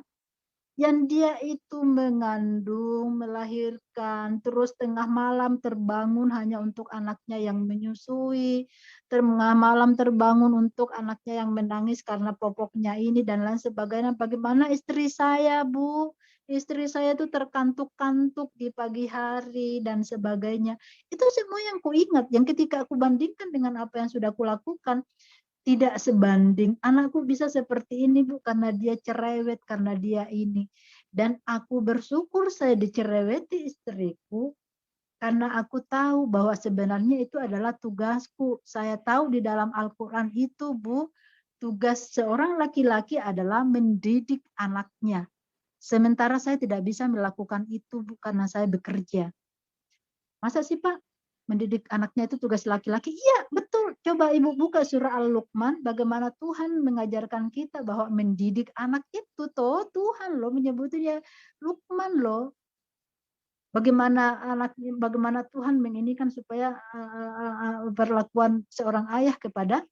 Yang dia itu mengandung, melahirkan, terus tengah malam terbangun hanya untuk anaknya yang menyusui, tengah malam terbangun untuk anaknya yang menangis karena popoknya ini dan lain sebagainya. Bagaimana istri saya, Bu? Istri saya itu terkantuk-kantuk di pagi hari dan sebagainya. Itu semua yang kuingat, yang ketika aku bandingkan dengan apa yang sudah kulakukan, tidak sebanding. Anakku bisa seperti ini Bu karena dia cerewet, karena dia ini. Dan aku bersyukur saya dicereweti istriku karena aku tahu bahwa sebenarnya itu adalah tugasku. Saya tahu di dalam Al-Quran itu Bu, tugas seorang laki-laki adalah mendidik anaknya. Sementara saya tidak bisa melakukan itu Bu karena saya bekerja. Masa sih Pak mendidik anaknya itu tugas laki-laki? Iya, betul. Coba Ibu buka surah Al-Luqman, bagaimana Tuhan mengajarkan kita bahwa mendidik anak itu toh Tuhan loh menyebutnya Luqman loh. Bagaimana Tuhan menginginkan supaya perlakuan seorang ayah kepada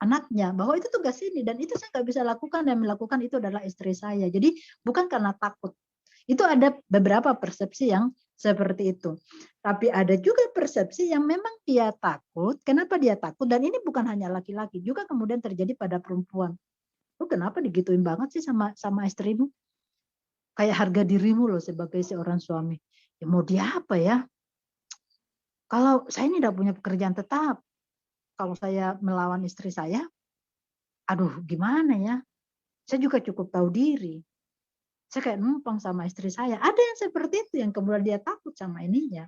anaknya, bahwa itu tugas ini dan itu saya nggak bisa lakukan, dan melakukan itu adalah istri saya. Jadi bukan karena takut. Itu ada beberapa persepsi yang seperti itu. Tapi ada juga persepsi yang memang dia takut. Kenapa dia takut? Dan ini bukan hanya laki-laki, juga kemudian terjadi pada perempuan. Lu kenapa digituin banget sih sama istrimu? Kayak harga dirimu loh sebagai seorang suami. Ya mau dia apa ya? Kalau saya ini tidak punya pekerjaan tetap, kalau saya melawan istri saya, aduh gimana ya? Saya juga cukup tahu diri. Saya kayak numpang sama istri saya. Ada yang seperti itu, yang kemudian dia takut sama ininya.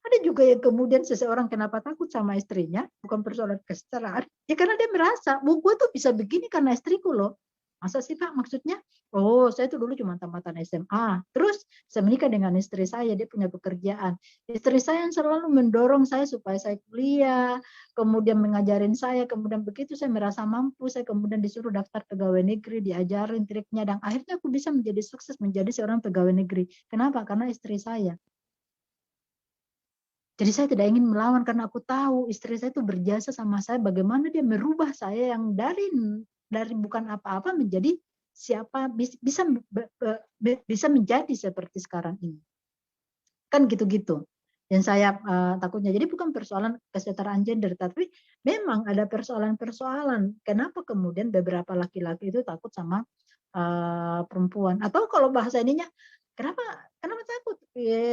Ada juga yang kemudian seseorang kenapa takut sama istrinya, bukan persoalan kesetaraan. Ya karena dia merasa, gue tuh bisa begini karena istriku loh. Masa sih Pak maksudnya? Oh, saya tuh dulu cuma tamatan SMA. Terus saya menikah dengan istri saya, dia punya pekerjaan. Istri saya yang selalu mendorong saya supaya saya kuliah, kemudian mengajarin saya, kemudian begitu saya merasa mampu, saya kemudian disuruh daftar pegawai negeri, diajarin triknya, dan akhirnya aku bisa menjadi sukses menjadi seorang pegawai negeri. Kenapa? Karena istri saya. Jadi saya tidak ingin melawan karena aku tahu istri saya itu berjasa sama saya, bagaimana dia merubah saya yang dari bukan apa-apa menjadi siapa, bisa menjadi seperti sekarang ini. Kan gitu-gitu. Dan saya takutnya, jadi bukan persoalan kesetaraan gender, tapi memang ada persoalan-persoalan. Kenapa kemudian beberapa laki-laki itu takut sama perempuan? Atau kalau bahasa ininya, kenapa takut?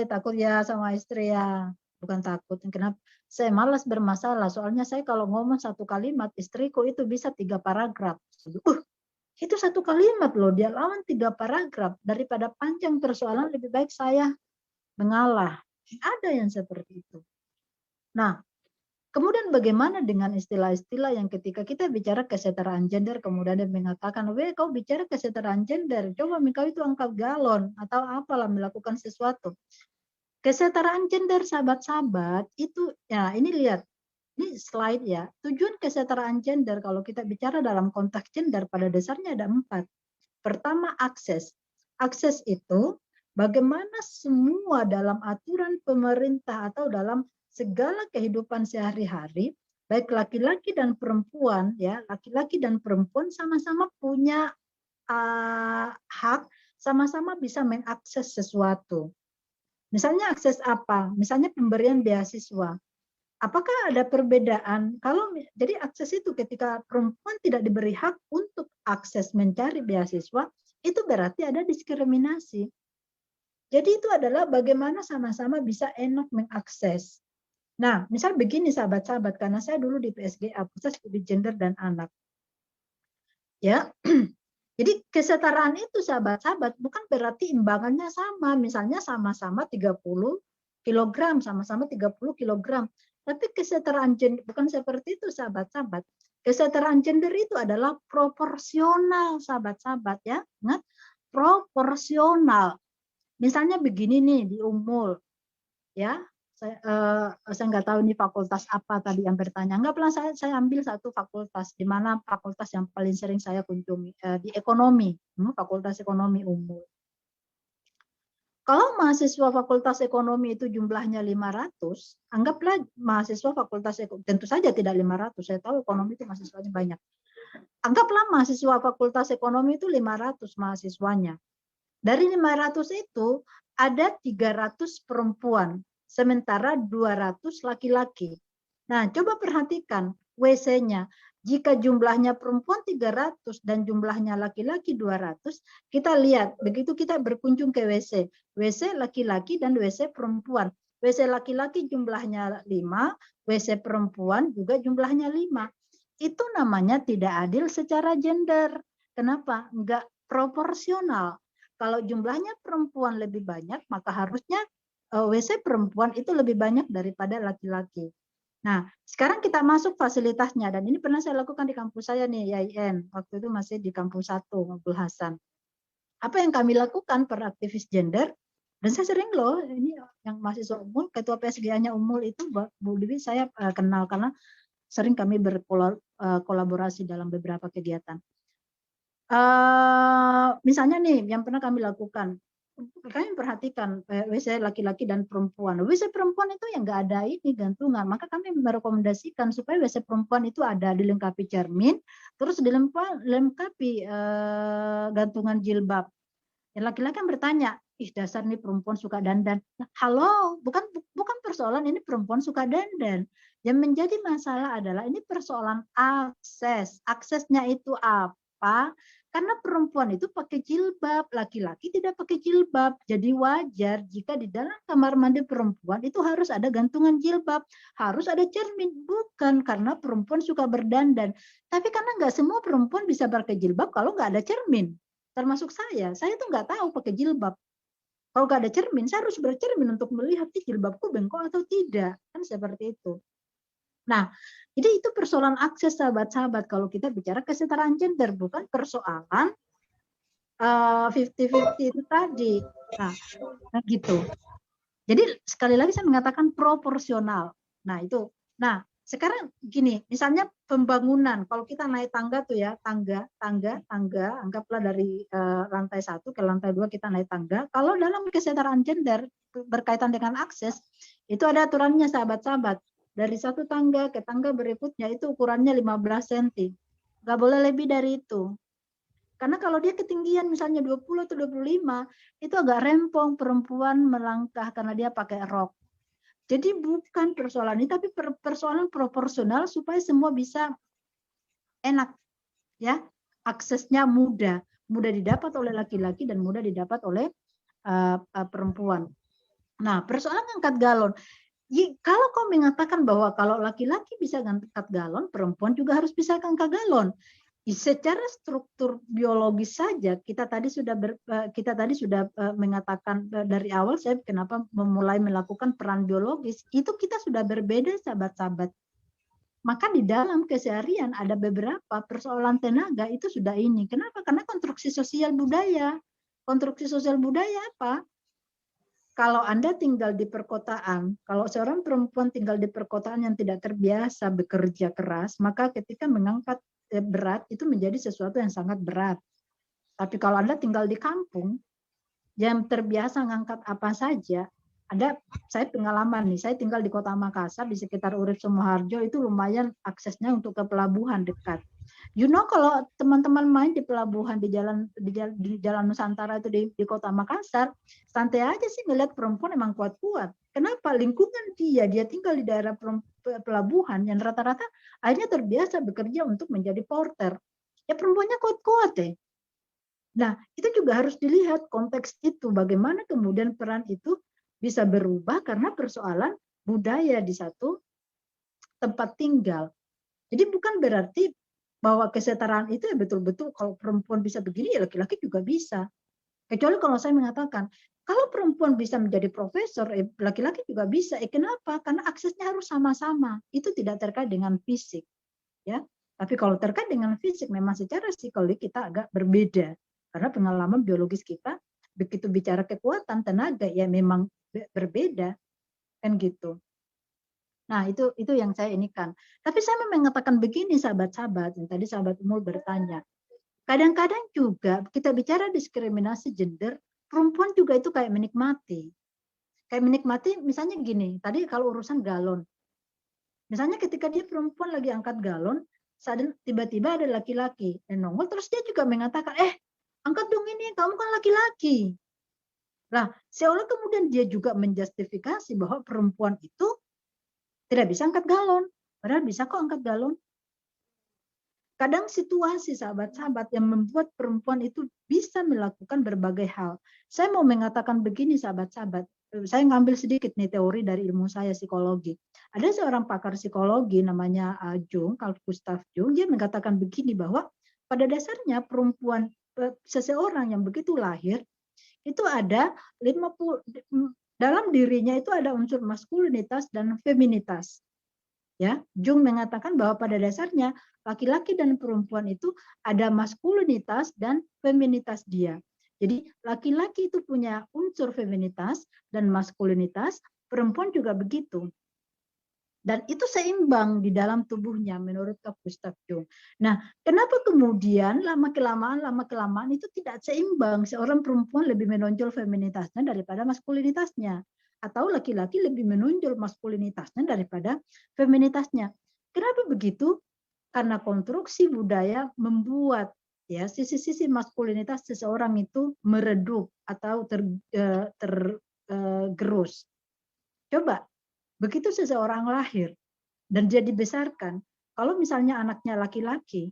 Takut ya sama istri ya. Bukan takut. Kenapa? Saya malas bermasalah. Soalnya saya kalau ngomong satu kalimat, istriku itu bisa 3 paragraf. Itu satu kalimat loh. Dia lawan 3 paragraf. Daripada panjang persoalan, lebih baik saya mengalah. Ada yang seperti itu. Nah, kemudian bagaimana dengan istilah-istilah yang ketika kita bicara kesetaraan gender, kemudian dia mengatakan, kau bicara kesetaraan gender, coba kau itu angkat galon, atau apalah melakukan sesuatu. Kesetaraan gender, sahabat-sahabat, itu, ya ini lihat, ini slide ya, tujuan kesetaraan gender, kalau kita bicara dalam konteks gender, pada dasarnya ada 4. Pertama, akses. Akses itu, bagaimana semua dalam aturan pemerintah atau dalam segala kehidupan sehari-hari, baik laki-laki dan perempuan, ya, laki-laki dan perempuan sama-sama punya hak, sama-sama bisa mengakses sesuatu. Misalnya akses apa? Misalnya pemberian beasiswa. Apakah ada perbedaan? Jadi akses itu ketika perempuan tidak diberi hak untuk akses mencari beasiswa, itu berarti ada diskriminasi. Jadi itu adalah bagaimana sama-sama bisa enak mengakses. Nah, misal begini sahabat-sahabat, karena saya dulu di PSGA, Pusat Studi Gender dan Anak. Ya, jadi kesetaraan itu sahabat-sahabat bukan berarti imbangannya sama. Misalnya sama-sama 30 kg, sama-sama 30 kg. Tapi kesetaraan gender bukan seperti itu sahabat-sahabat. Kesetaraan gender itu adalah proporsional sahabat-sahabat ya. Ingat, proporsional. Misalnya begini nih di Unmul. Ya. Saya nggak tahu ini fakultas apa tadi yang bertanya. Anggaplah saya ambil satu fakultas, di mana fakultas yang paling sering saya kunjungi di ekonomi, fakultas ekonomi Unmul. Kalau mahasiswa fakultas ekonomi itu jumlahnya 500, anggaplah mahasiswa fakultas ekonomi, tentu saja tidak 500, saya tahu ekonomi itu mahasiswanya banyak. Anggaplah mahasiswa fakultas ekonomi itu 500 mahasiswanya. Dari 500 itu ada 300 perempuan, sementara 200 laki-laki. Nah, coba perhatikan WC-nya. Jika jumlahnya perempuan 300 dan jumlahnya laki-laki 200, kita lihat, begitu kita berkunjung ke WC. WC laki-laki dan WC perempuan. WC laki-laki jumlahnya 5, WC perempuan juga jumlahnya 5. Itu namanya tidak adil secara gender. Kenapa? Enggak proporsional. Kalau jumlahnya perempuan lebih banyak, maka harusnya WC perempuan itu lebih banyak daripada laki-laki. Nah, sekarang kita masuk fasilitasnya, dan ini pernah saya lakukan di kampus saya nih, YIN. Waktu itu masih di kampus 1, Abdul Hasan. Apa yang kami lakukan para aktivis gender? Dan saya sering loh, ini yang mahasiswa Unmul, ketua PSGA-nya Unmul itu Bu Dewi saya kenal karena sering kami berkolaborasi dalam beberapa kegiatan. Misalnya nih, yang pernah kami lakukan, kami perhatikan WC laki-laki dan perempuan. WC perempuan itu yang nggak ada ini gantungan, maka kami merekomendasikan supaya WC perempuan itu ada dilengkapi cermin, terus dilengkapi gantungan jilbab. Yang laki-laki kan bertanya, ih dasar nih perempuan suka dandan. Halo, bukan persoalan ini perempuan suka dandan. Yang menjadi masalah adalah ini persoalan akses. Aksesnya itu apa? Karena perempuan itu pakai jilbab, laki-laki tidak pakai jilbab. Jadi wajar jika di dalam kamar mandi perempuan itu harus ada gantungan jilbab, harus ada cermin. Bukan karena perempuan suka berdandan, tapi karena nggak semua perempuan bisa pakai jilbab kalau nggak ada cermin. Termasuk saya tuh nggak tahu pakai jilbab. Kalau nggak ada cermin, saya harus bercermin untuk melihat jilbabku bengkok atau tidak, kan seperti itu. Nah, jadi itu persoalan akses sahabat-sahabat kalau kita bicara kesetaraan gender, bukan persoalan 50-50 itu tadi. Nah, gitu. Jadi sekali lagi saya mengatakan proporsional. Nah, itu. Nah, sekarang gini, misalnya pembangunan, kalau kita naik tangga tuh ya, tangga, anggaplah dari lantai 1 ke lantai 2 kita naik tangga. Kalau dalam kesetaraan gender berkaitan dengan akses, itu ada aturannya sahabat-sahabat. Dari satu tangga ke tangga berikutnya itu ukurannya 15 cm. Nggak boleh lebih dari itu. Karena kalau dia ketinggian misalnya 20 atau 25, itu agak rempong perempuan melangkah karena dia pakai rok. Jadi bukan persoalan ini, tapi persoalan proporsional supaya semua bisa enak, ya, aksesnya mudah didapat oleh laki-laki dan mudah didapat oleh perempuan. Nah, persoalan angkat galon, kalau kau mengatakan bahwa kalau laki-laki bisa angkat galon, perempuan juga harus bisa angkat galon. Secara struktur biologis saja kita tadi sudah mengatakan dari awal saya kenapa memulai melakukan peran biologis itu kita sudah berbeda sahabat-sahabat. Maka di dalam keseharian ada beberapa persoalan tenaga itu sudah ini. Kenapa? Karena konstruksi sosial budaya. Konstruksi sosial budaya apa? Kalau Anda tinggal di perkotaan, kalau seorang perempuan tinggal di perkotaan yang tidak terbiasa bekerja keras, maka ketika mengangkat berat itu menjadi sesuatu yang sangat berat. Tapi kalau Anda tinggal di kampung yang terbiasa mengangkat apa saja, saya pengalaman nih, saya tinggal di Kota Makassar di sekitar Urip Sumoharjo itu lumayan aksesnya untuk ke pelabuhan dekat. You know kalau teman-teman main di pelabuhan di jalan Nusantara itu di Kota Makassar, santai aja sih ngeliat perempuan emang kuat-kuat. Kenapa? Lingkungan dia tinggal di daerah pelabuhan yang rata-rata akhirnya terbiasa bekerja untuk menjadi porter. Ya perempuannya kuat-kuat deh. Nah, itu juga harus dilihat konteks itu, bagaimana kemudian peran itu bisa berubah karena persoalan budaya di satu tempat tinggal. Jadi bukan berarti bahwa kesetaraan itu ya betul-betul kalau perempuan bisa begini ya laki-laki juga bisa. Kecuali kalau saya mengatakan kalau perempuan bisa menjadi profesor, laki-laki juga bisa. Kenapa? Karena aksesnya harus sama-sama. Itu tidak terkait dengan fisik, ya. Tapi kalau terkait dengan fisik, memang secara psikologi kita agak berbeda karena pengalaman biologis kita begitu bicara kekuatan tenaga ya memang berbeda, kan gitu. Nah, itu yang saya ini kan. Tapi saya mengatakan begini sahabat-sahabat, yang tadi sahabat Umul bertanya. Kadang-kadang juga kita bicara diskriminasi gender, perempuan juga itu kayak menikmati. Kayak menikmati misalnya gini, tadi kalau urusan galon. Misalnya ketika dia perempuan lagi angkat galon, tiba-tiba ada laki-laki yang nongol, terus dia juga mengatakan, angkat dong ini, kamu kan laki-laki. Nah, seolah kemudian dia juga menjustifikasi bahwa perempuan itu tidak bisa angkat galon. Padahal bisa kok angkat galon. Kadang situasi sahabat-sahabat yang membuat perempuan itu bisa melakukan berbagai hal. Saya mau mengatakan begini sahabat-sahabat. Saya ngambil sedikit nih teori dari ilmu saya psikologi. Ada seorang pakar psikologi namanya Jung, Carl Gustav Jung. Dia mengatakan begini bahwa pada dasarnya perempuan, seseorang yang begitu lahir, itu ada 50 dalam dirinya itu ada unsur maskulinitas dan feminitas. Ya, Jung mengatakan bahwa pada dasarnya laki-laki dan perempuan itu ada maskulinitas dan feminitas dia. Jadi laki-laki itu punya unsur feminitas dan maskulinitas, perempuan juga begitu. Dan itu seimbang di dalam tubuhnya menurut Gustav Jung. Nah, kenapa kemudian lama-kelamaan itu tidak seimbang? Seorang perempuan lebih menonjol feminitasnya daripada maskulinitasnya. Atau laki-laki lebih menonjol maskulinitasnya daripada feminitasnya. Kenapa begitu? Karena konstruksi budaya membuat ya sisi-sisi maskulinitas seseorang itu meredup atau tergerus. Coba, begitu seseorang lahir dan dia dibesarkan, kalau misalnya anaknya laki-laki,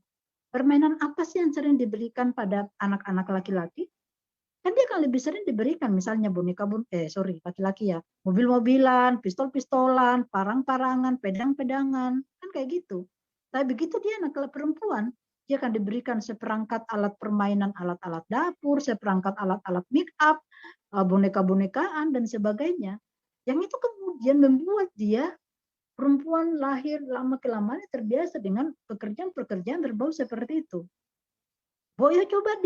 permainan apa sih yang sering diberikan pada anak-anak laki-laki? Kan dia akan lebih sering diberikan misalnya laki-laki ya, mobil-mobilan, pistol-pistolan, parang-parangan, pedang-pedangan, kan kayak gitu. Tapi begitu dia anak perempuan, dia akan diberikan seperangkat alat permainan, alat-alat dapur, seperangkat alat-alat make up, boneka-bonekaan dan sebagainya. Yang itu kemudian membuat dia perempuan lahir lama-kelamaan terbiasa dengan pekerjaan-pekerjaan berbau seperti itu. Boyo coba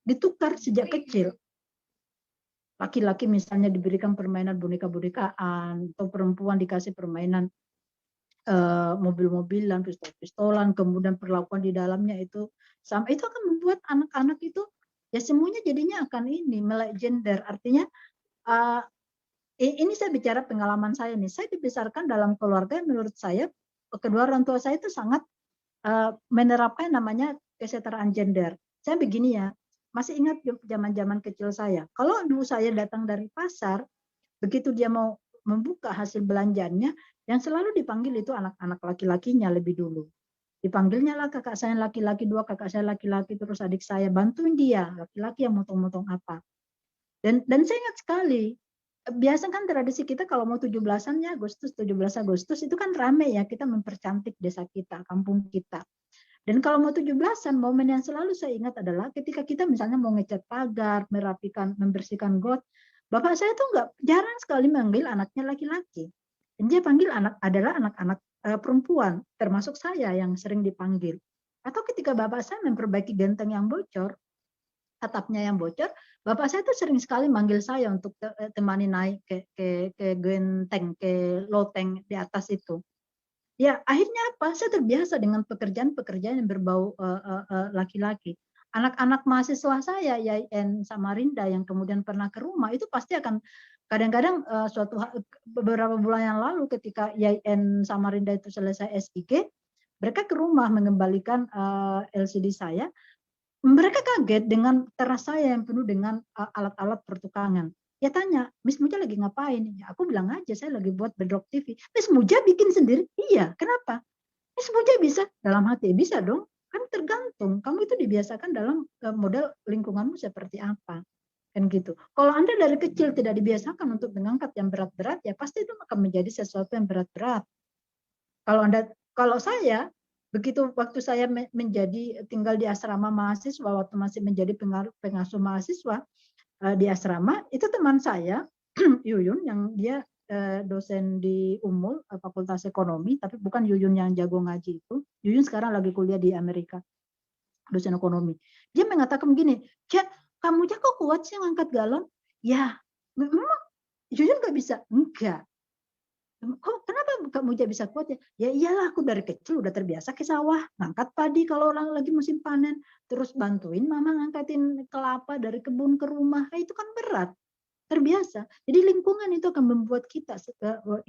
ditukar sejak kecil. Laki-laki misalnya diberikan permainan boneka-bonekaan, atau perempuan dikasih permainan mobil-mobilan, pistol-pistolan, kemudian perlakuan di dalamnya itu sama, itu akan membuat anak-anak itu ya semuanya jadinya akan melek gender. Artinya ini saya bicara pengalaman saya nih. Saya dibesarkan dalam keluarga yang menurut saya kedua orang tua saya itu sangat menerapkan namanya kesetaraan gender. Saya begini ya, masih ingat zaman-zaman kecil saya. Kalau dulu saya datang dari pasar, begitu dia mau membuka hasil belanjanya, yang selalu dipanggil itu anak-anak laki-lakinya lebih dulu. Dipanggilnya lah kakak saya laki-laki, 2 kakak saya laki-laki, terus adik saya, bantuin dia, laki-laki yang motong-motong apa. Dan saya ingat sekali, biasa kan tradisi kita kalau mau 17-an ya, 17 Agustus, itu kan rame ya, kita mempercantik desa kita, kampung kita. Dan kalau mau 17-an, momen yang selalu saya ingat adalah ketika kita misalnya mau ngecat pagar, merapikan, membersihkan got, bapak saya tuh jarang sekali manggil anaknya laki-laki. Dan dia panggil adalah anak-anak perempuan, termasuk saya yang sering dipanggil. Atau ketika bapak saya memperbaiki genteng yang bocor, atapnya yang bocor, bapak saya tuh sering sekali manggil saya untuk temani naik ke genteng, ke loteng di atas itu. Ya, akhirnya apa? Saya terbiasa dengan pekerjaan-pekerjaan yang berbau laki-laki. Anak-anak mahasiswa saya, YN Samarinda, yang kemudian pernah ke rumah, itu pasti akan kadang-kadang beberapa bulan yang lalu ketika YN Samarinda itu selesai SIG, mereka ke rumah mengembalikan LCD saya. Mereka kaget dengan teras saya yang penuh dengan alat-alat pertukangan. Ya tanya, Miss Muja lagi ngapain? Ya, aku bilang aja, saya lagi buat bedrock TV. Miss Muja bikin sendiri? Iya, kenapa? Miss Muja bisa? Dalam hati, bisa dong. Kan tergantung, kamu itu dibiasakan dalam model lingkunganmu seperti apa. Kan gitu. Kalau Anda dari kecil tidak dibiasakan untuk mengangkat yang berat-berat, ya pasti itu akan menjadi sesuatu yang berat-berat. Kalau saya, begitu waktu saya tinggal di asrama mahasiswa, waktu masih menjadi pengasuh mahasiswa, di asrama, itu teman saya, Yuyun, yang dia dosen di Umul, Fakultas Ekonomi, tapi bukan Yuyun yang jago ngaji itu. Yuyun sekarang lagi kuliah di Amerika, dosen ekonomi. Dia mengatakan begini, Cak, kamu kok kuat sih ngangkat galon? Ya, memang Yuyun nggak bisa. Enggak. Kok kenapa kamu bisa kuat ya? Ya iyalah, aku dari kecil udah terbiasa ke sawah, ngangkat padi kalau orang lagi musim panen, terus bantuin mama ngangkatin kelapa dari kebun ke rumah. Itu kan berat, terbiasa. Jadi lingkungan itu akan membuat kita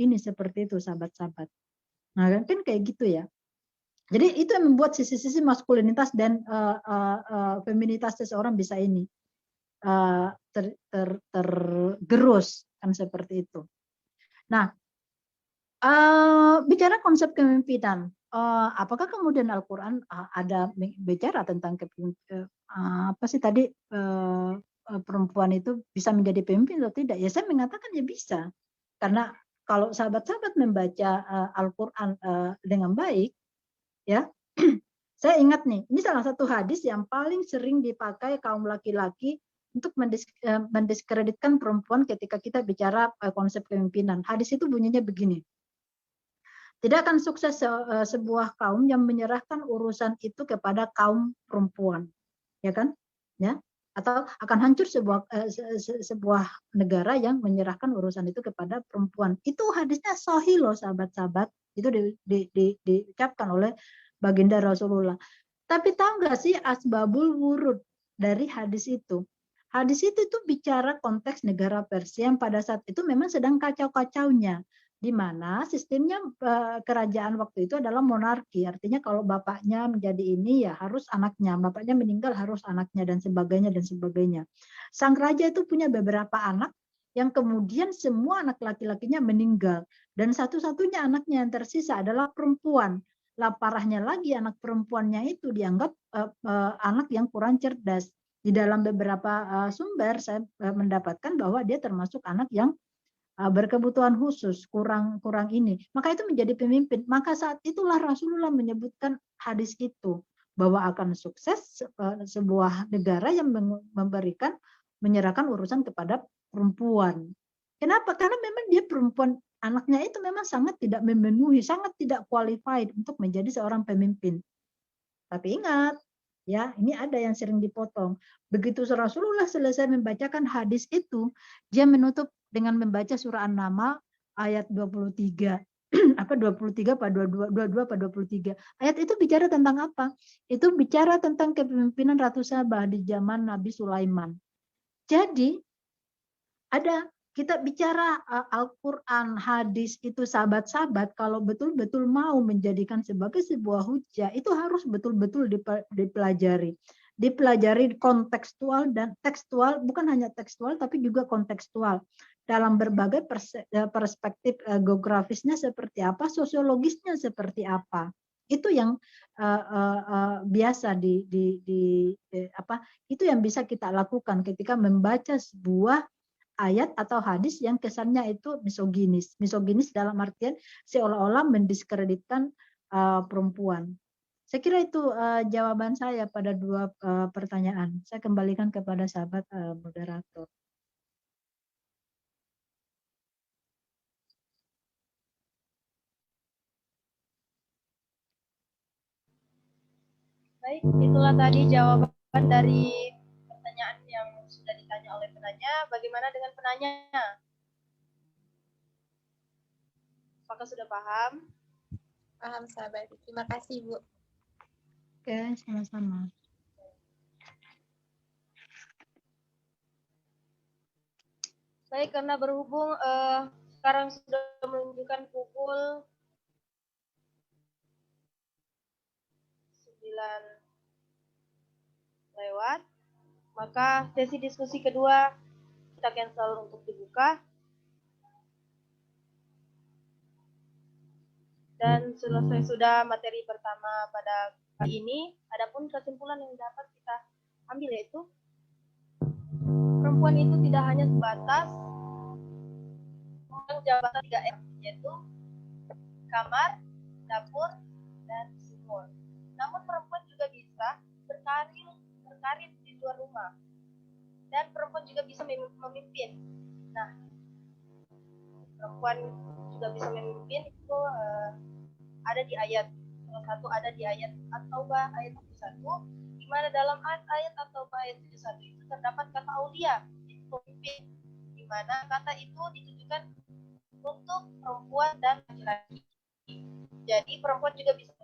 ini seperti itu, sahabat-sahabat. Nah kan kayak gitu ya. Jadi itu yang membuat sisi-sisi maskulinitas dan feminitas seseorang bisa ini tergerus kan seperti itu. Nah, bicara konsep kepemimpinan, apakah kemudian Al-Quran ada bicara tentang apa sih tadi perempuan itu bisa menjadi pemimpin atau tidak? Ya saya mengatakan ya bisa, karena kalau sahabat-sahabat membaca Al-Quran dengan baik, ya saya ingat nih, ini salah satu hadis yang paling sering dipakai kaum laki-laki untuk mendiskreditkan perempuan ketika kita bicara konsep kepemimpinan. Hadis itu bunyinya begini. Tidak akan sukses sebuah kaum yang menyerahkan urusan itu kepada kaum perempuan, ya kan? Ya. atau akan hancur sebuah negara yang menyerahkan urusan itu kepada perempuan. Itu hadisnya sahih loh sahabat-sahabat. Itu diucapkan oleh baginda Rasulullah. Tapi tahu nggak sih asbabul wurud dari hadis itu? Hadis itu tuh bicara konteks negara Persia yang pada saat itu memang sedang kacau-kacaunya, di mana sistemnya kerajaan waktu itu adalah monarki. Artinya kalau bapaknya menjadi ini ya harus anaknya, bapaknya meninggal harus anaknya dan sebagainya dan sebagainya. Sang raja itu punya beberapa anak yang kemudian semua anak laki-lakinya meninggal dan satu-satunya anaknya yang tersisa adalah perempuan. Lah parahnya lagi anak perempuannya itu dianggap anak yang kurang cerdas. Di dalam beberapa sumber saya mendapatkan bahwa dia termasuk anak yang berkebutuhan khusus, kurang ini. Maka itu menjadi pemimpin. Maka saat itulah Rasulullah menyebutkan hadis itu bahwa akan sukses sebuah negara yang menyerahkan urusan kepada perempuan. Kenapa? Karena memang dia perempuan, anaknya itu memang sangat tidak memenuhi, sangat tidak qualified untuk menjadi seorang pemimpin. Tapi ingat, ya, ini ada yang sering dipotong. Begitu Rasulullah selesai membacakan hadis itu, dia menutup dengan membaca surah An-Naml ayat 23. Apa 23 apa 22 apa 23. Ayat itu bicara tentang apa? Itu bicara tentang kepemimpinan Ratu Sabah di zaman Nabi Sulaiman. Jadi ada kita bicara Al-Quran, hadis itu sahabat-sahabat, kalau betul-betul mau menjadikan sebagai sebuah hujah, itu harus betul-betul dipelajari. Dipelajari kontekstual dan tekstual, bukan hanya tekstual, tapi juga kontekstual. Dalam berbagai perspektif geografisnya seperti apa, sosiologisnya seperti apa. Itu yang biasa itu yang bisa kita lakukan ketika membaca sebuah ayat atau hadis yang kesannya itu misoginis. Misoginis dalam artian seolah-olah mendiskreditkan perempuan. Saya kira itu jawaban saya pada dua pertanyaan. Saya kembalikan kepada sahabat moderator. Baik, itulah tadi jawaban dari pertanyaan yang sudah ditanya oleh penanya. Bagaimana dengan penanya? Apakah sudah paham? Paham sahabat. Terima kasih Bu. Oke, sama-sama. Baik, karena berhubung sekarang sudah menunjukkan pukul 9 lewat, maka sesi diskusi kedua kita cancel untuk dibuka. Dan selesai sudah materi pertama pada kali ini, adapun kesimpulan yang dapat kita ambil yaitu perempuan itu tidak hanya sebatas memegang jabatan 3M, yaitu kamar, dapur, dan sumur. Namun perempuan juga bisa berkarir di luar rumah. Dan perempuan juga bisa memimpin. Nah, perempuan juga bisa memimpin itu ada di ayat salah satu ada di ayat At-Taubah ayat 71, di mana dalam ayat At-Taubah ayat 71 itu terdapat kata aulia, itu pemimpin, di mana kata itu ditujukan untuk perempuan dan laki-laki. Jadi perempuan juga bisa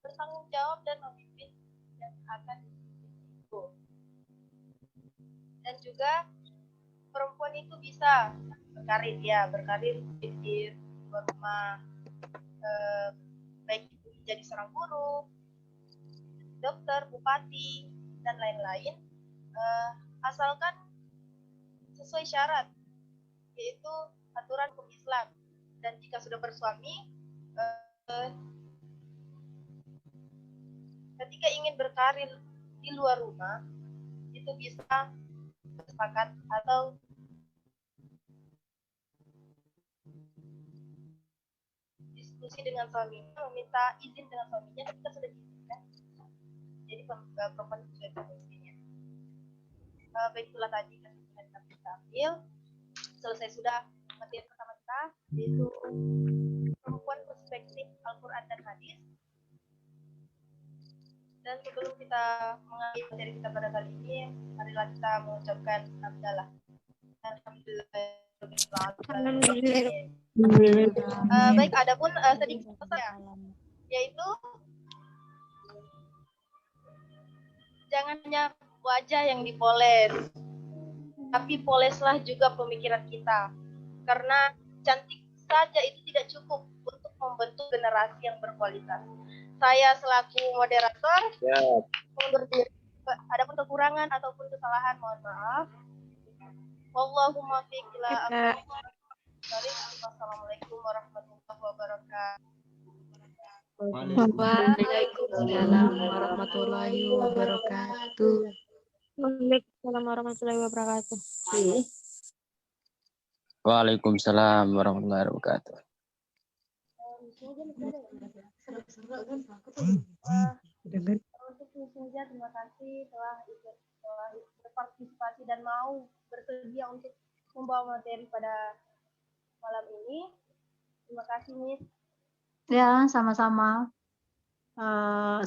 bertanggung jawab dan memimpin yang akan itu. Dan juga perempuan itu bisa berkarir di rumah, baik itu menjadi seorang guru, dokter, bupati, dan lain-lain, asalkan sesuai syarat, yaitu aturan hukum Islam. Dan jika sudah bersuami, ketika ingin berkarir di luar rumah, itu bisa bersepakat atau diskusi dengan suaminya, meminta izin dengan suaminya ketika sudah diizinkan. Jadi perempuan sudah diizinkannya. Baik, itulah tadi kesimpulan yang kita ambil. Selesai sudah materi pertama kita, yaitu perempuan perspektif Al-Quran dan Hadis. Dan sebelum kita mengakhiri materi kita pada kali ini, marilah kita mengucapkan hamdalah. Baik, adapun sedikit saya, yaitu jangan hanya wajah yang dipoles, tapi poleslah juga pemikiran kita. Karena cantik saja itu tidak cukup untuk membentuk generasi yang berkualitas. Saya selaku moderator mundur diri. Adapun kekurangan ataupun kesalahan mohon maaf. Wallahumma fiq ila Wassalamualaikum warahmatullahi wabarakatuh. Waalaikumsalam warahmatullahi wabarakatuh. Waalaikumsalam warahmatullahi wabarakatuh. Waalaikumsalam warahmatullahi wabarakatuh. Untuk Nisja, terima kasih telah berpartisipasi dan mau bersedia untuk membawa materi pada malam ini. Terima kasih, Miss. Ya, sama-sama.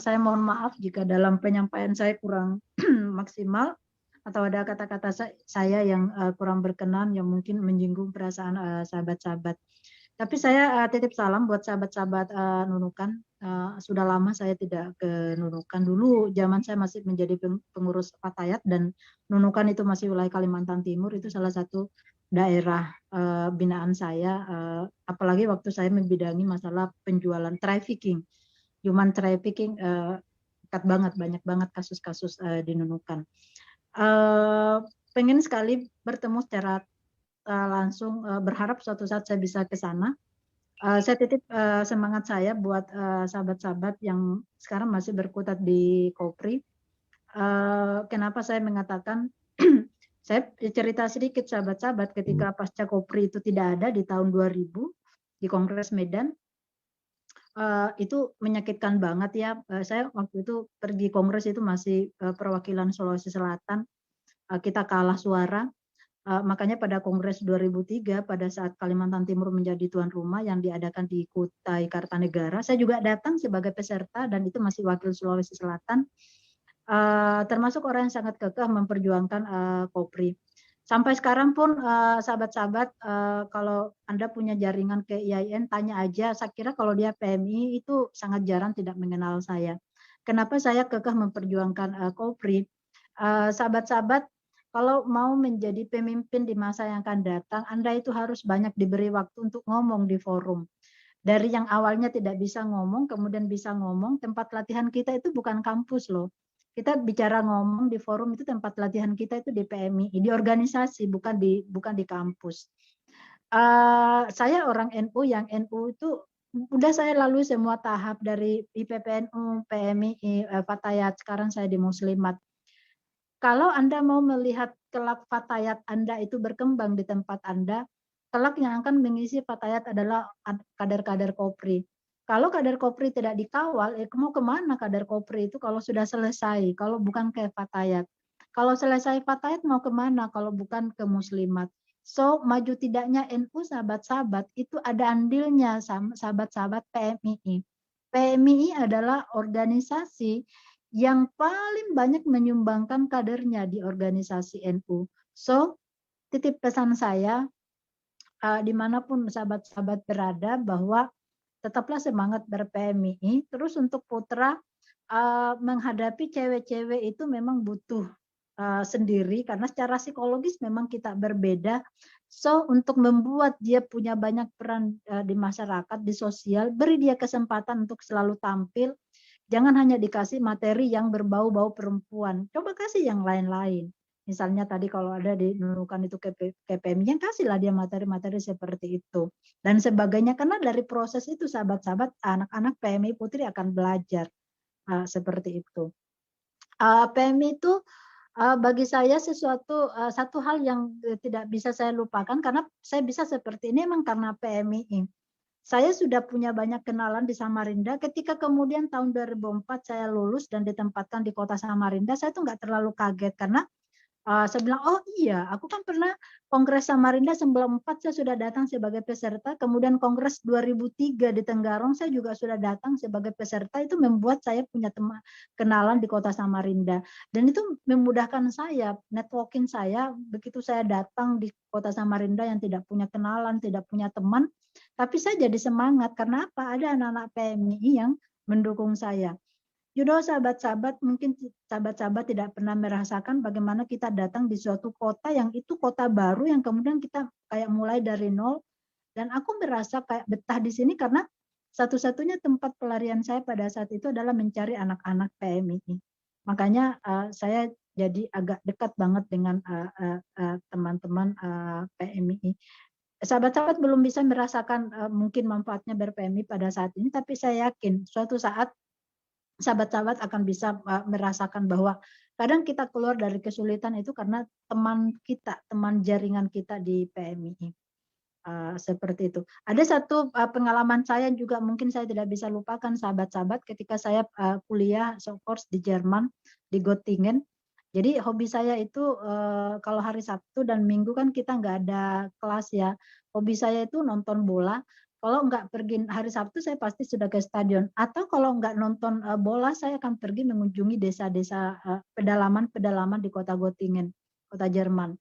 Saya mohon maaf jika dalam penyampaian saya kurang maksimal atau ada kata-kata saya yang kurang berkenan yang mungkin menyinggung perasaan sahabat-sahabat. Tapi saya titip salam buat sahabat-sahabat Nunukan. Sudah lama saya tidak ke Nunukan. Dulu zaman saya masih menjadi pengurus Fatayat dan Nunukan itu masih wilayah Kalimantan Timur. Itu salah satu daerah binaan saya. Apalagi waktu saya membidangi masalah penjualan trafficking, human trafficking, dekat banget, banyak banget kasus-kasus di Nunukan. Pengen sekali bertemu secara langsung, berharap suatu saat saya bisa ke sana. Saya titip semangat saya buat sahabat-sahabat yang sekarang masih berkutat di Kopri. Kenapa saya mengatakan, saya cerita sedikit sahabat-sahabat ketika pasca Kopri itu tidak ada di tahun 2000 di Kongres Medan, itu menyakitkan banget ya. Saya waktu itu pergi Kongres itu masih perwakilan Sulawesi Selatan, kita kalah suara. Makanya pada Kongres 2003 pada saat Kalimantan Timur menjadi tuan rumah yang diadakan di Kutai Kartanegara, saya juga datang sebagai peserta dan itu masih wakil Sulawesi Selatan, termasuk orang yang sangat kekeh memperjuangkan Kopri. Sampai sekarang pun sahabat-sahabat, kalau Anda punya jaringan ke IAIN, tanya aja. Saya kira kalau dia PMI itu sangat jarang tidak mengenal saya. Kenapa saya kekeh memperjuangkan Kopri? Sahabat-sahabat, kalau mau menjadi pemimpin di masa yang akan datang, Anda itu harus banyak diberi waktu untuk ngomong di forum. Dari yang awalnya tidak bisa ngomong, kemudian bisa ngomong, tempat latihan kita itu bukan kampus loh. Kita bicara ngomong di forum itu tempat latihan kita itu di PMI, di organisasi, bukan di kampus. Saya orang NU yang NU itu udah saya lalui semua tahap dari IPPNU, PMI, Fatayat, sekarang saya di Muslimat. Kalau Anda mau melihat kelak Fatayat Anda itu berkembang di tempat Anda, kelak yang akan mengisi Fatayat adalah kader-kader Kopri. Kalau kader Kopri tidak dikawal, mau kemana kader Kopri itu kalau sudah selesai, kalau bukan ke Fatayat. Kalau selesai Fatayat mau kemana kalau bukan ke Muslimat. So, maju tidaknya NU sahabat-sahabat itu ada andilnya sahabat-sahabat PMI. PMI adalah organisasi yang paling banyak menyumbangkan kadernya di organisasi NU. So, titip pesan saya, dimanapun sahabat-sahabat berada, bahwa tetaplah semangat ber-PMI. Terus untuk putra, menghadapi cewek-cewek itu memang butuh sendiri, karena secara psikologis memang kita berbeda. So, untuk membuat dia punya banyak peran di masyarakat, di sosial, beri dia kesempatan untuk selalu tampil. Jangan hanya dikasih materi yang berbau-bau perempuan. Coba kasih yang lain-lain. Misalnya tadi kalau ada di Nunukan itu KPM, yang kasihlah dia materi-materi seperti itu. Dan sebagainya. Karena dari proses itu sahabat-sahabat, anak-anak PMI Putri akan belajar. Seperti itu. PMI itu bagi saya satu hal yang tidak bisa saya lupakan. Karena saya bisa seperti ini memang karena PMI. Saya sudah punya banyak kenalan di Samarinda. Ketika kemudian tahun 2004 saya lulus dan ditempatkan di kota Samarinda, saya tuh nggak terlalu kaget karena Saya bilang, oh iya, aku kan pernah Kongres Samarinda 94 saya sudah datang sebagai peserta, kemudian Kongres 2003 di Tenggarong saya juga sudah datang sebagai peserta, itu membuat saya punya teman kenalan di kota Samarinda. Dan itu memudahkan saya, networking saya, begitu saya datang di kota Samarinda yang tidak punya kenalan, tidak punya teman, tapi saya jadi semangat, karena apa? Ada anak-anak PMI yang mendukung saya. Sahabat-sahabat, mungkin sahabat-sahabat tidak pernah merasakan bagaimana kita datang di suatu kota yang itu kota baru yang kemudian kita kayak mulai dari nol, dan aku merasa kayak betah di sini karena satu-satunya tempat pelarian saya pada saat itu adalah mencari anak-anak PMI. Makanya saya jadi agak dekat banget dengan teman-teman PMI. Sahabat-sahabat belum bisa merasakan mungkin manfaatnya ber-PMI pada saat ini, tapi saya yakin suatu saat sahabat-sahabat akan bisa merasakan bahwa kadang kita keluar dari kesulitan itu karena teman kita, teman jaringan kita di PMI. Seperti itu. Ada satu pengalaman saya juga mungkin saya tidak bisa lupakan, sahabat-sahabat, ketika saya kuliah course di Jerman, di Göttingen. Jadi hobi saya itu kalau hari Sabtu dan Minggu kan kita nggak ada kelas ya. Hobi saya itu nonton bola. Kalau nggak pergi hari Sabtu saya pasti sudah ke stadion. Atau kalau nggak nonton bola saya akan pergi mengunjungi desa-desa pedalaman-pedalaman di kota Göttingen, kota Jerman.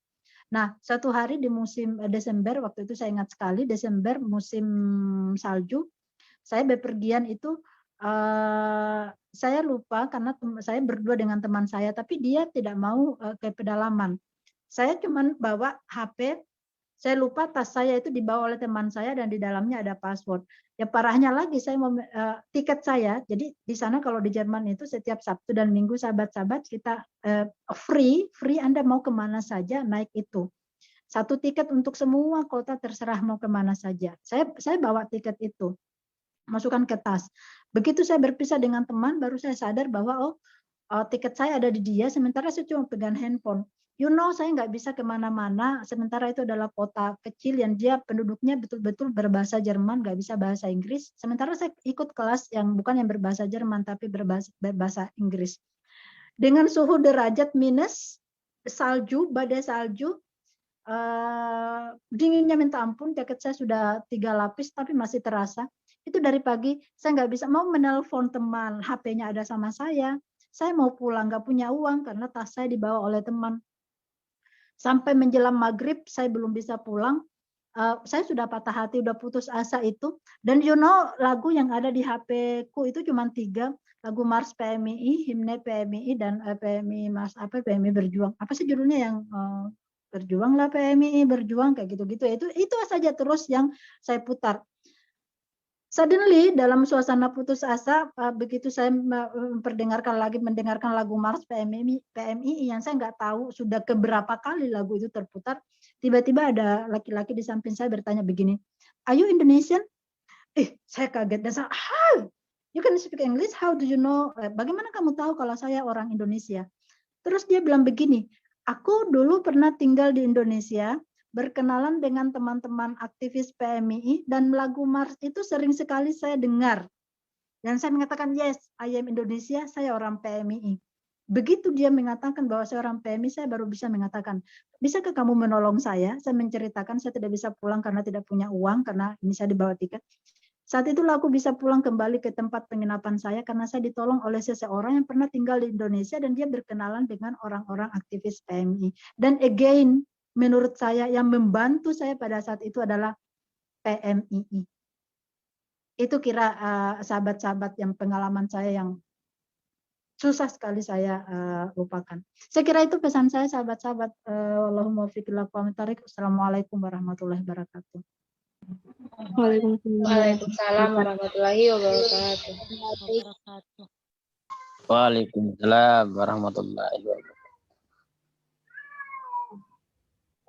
Nah, suatu hari di musim Desember, waktu itu saya ingat sekali, Desember musim salju, saya bepergian itu, saya lupa karena saya berdua dengan teman saya, tapi dia tidak mau ke pedalaman. Saya cuma bawa HP, saya lupa tas saya itu dibawa oleh teman saya dan di dalamnya ada password. Ya parahnya lagi saya mau tiket saya. Jadi di sana kalau di Jerman itu setiap Sabtu dan Minggu sahabat-sahabat kita free Anda mau kemana saja naik itu. Satu tiket untuk semua kota terserah mau kemana saja. Saya bawa tiket itu, masukkan ke tas. Begitu saya berpisah dengan teman, baru saya sadar bahwa tiket saya ada di dia, sementara saya cuma pegang handphone. Saya nggak bisa kemana-mana, sementara itu adalah kota kecil yang dia penduduknya betul-betul berbahasa Jerman, nggak bisa bahasa Inggris. Sementara saya ikut kelas yang bukan yang berbahasa Jerman, tapi berbahasa Inggris. Dengan suhu derajat minus, salju, badai salju, dinginnya minta ampun, jaket saya sudah 3 lapis, tapi masih terasa. Itu dari pagi, saya nggak bisa mau menelpon teman, HP-nya ada sama saya mau pulang, nggak punya uang karena tas saya dibawa oleh teman. Sampai menjelang maghrib, saya belum bisa pulang. Saya sudah patah hati, udah putus asa itu. Dan lagu yang ada di HP-ku itu cuma 3, lagu Mars PMI, Himne PMI, dan PMI Mars PMI Berjuang. Apa sih judulnya yang berjuanglah PMI, berjuang kayak gitu-gitu. Itu saja terus yang saya putar. Suddenly dalam suasana putus asa, begitu saya mendengarkan lagu Mars PMI yang saya nggak tahu sudah keberapa kali lagu itu terputar, tiba-tiba ada laki-laki di samping saya bertanya begini, "Are you Indonesian?" Saya kaget dan saya, "How? You can speak English? How do you know? Bagaimana kamu tahu kalau saya orang Indonesia?" Terus dia bilang begini, "Aku dulu pernah tinggal di Indonesia, berkenalan dengan teman-teman aktivis PMI, dan lagu Mars itu sering sekali saya dengar. Dan saya mengatakan, yes, I am Indonesia, saya orang PMI. Begitu dia mengatakan bahwa saya orang PMI, saya baru bisa mengatakan, bisakah kamu menolong saya? Saya menceritakan saya tidak bisa pulang karena tidak punya uang, karena ini saya dibawa tiket. Saat itulah aku bisa pulang kembali ke tempat penginapan saya karena saya ditolong oleh seseorang yang pernah tinggal di Indonesia dan dia berkenalan dengan orang-orang aktivis PMI. Dan again, menurut saya yang membantu saya pada saat itu adalah PMII. Itu kira sahabat-sahabat yang pengalaman saya yang susah sekali saya lupakan. Saya kira itu pesan saya sahabat-sahabat. Allahumma fiqillah komentarik. Assalamualaikum warahmatullahi wabarakatuh. Waalaikumsalam warahmatullahi wabarakatuh. Waalaikumsalam warahmatullahi wabarakatuh.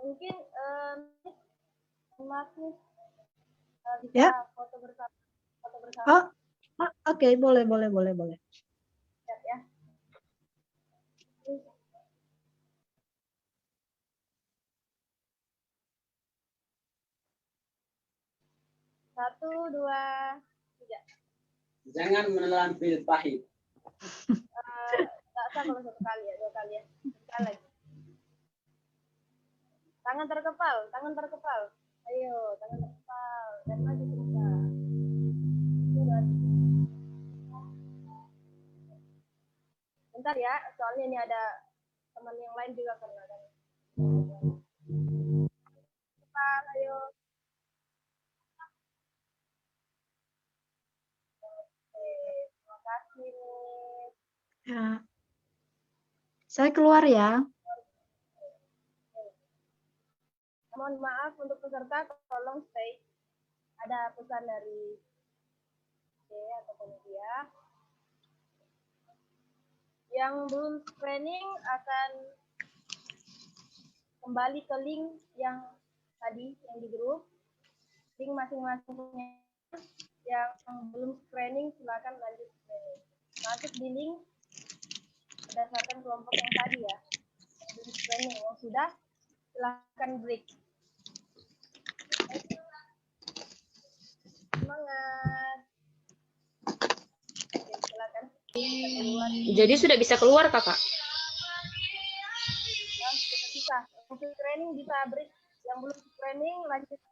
Mungkin masih bisa Ya. foto bersama. Oke, boleh. Siap ya. Satu, dua, tiga. Jangan menelan pil pahit. Nggak usah kalau 1 kali ya, 2 kali ya. 1 kali lagi. Tangan terkepal, tangan terkepal. Ayo, tangan terkepal. Dan maju terus. Sudah. Bentar ya, soalnya ini ada teman yang lain juga kena. Terkepal, ayo. Oke, terima kasih nih. Ya. Saya keluar ya. Mohon maaf untuk peserta, tolong stay. Ada pesan dari C atau panitia. Yang belum screening akan kembali ke link yang tadi, yang di grup. Link masing-masingnya. Yang belum screening, silakan lanjut screening. Masuk di link berdasarkan kelompok yang tadi ya. Yang belum screening, yang sudah, silakan break. Semangat. Oke, silakan. Jadi sudah bisa keluar, Kakak? Nah, sudah bisa. Yang screening bisa break. Yang belum screening lanjut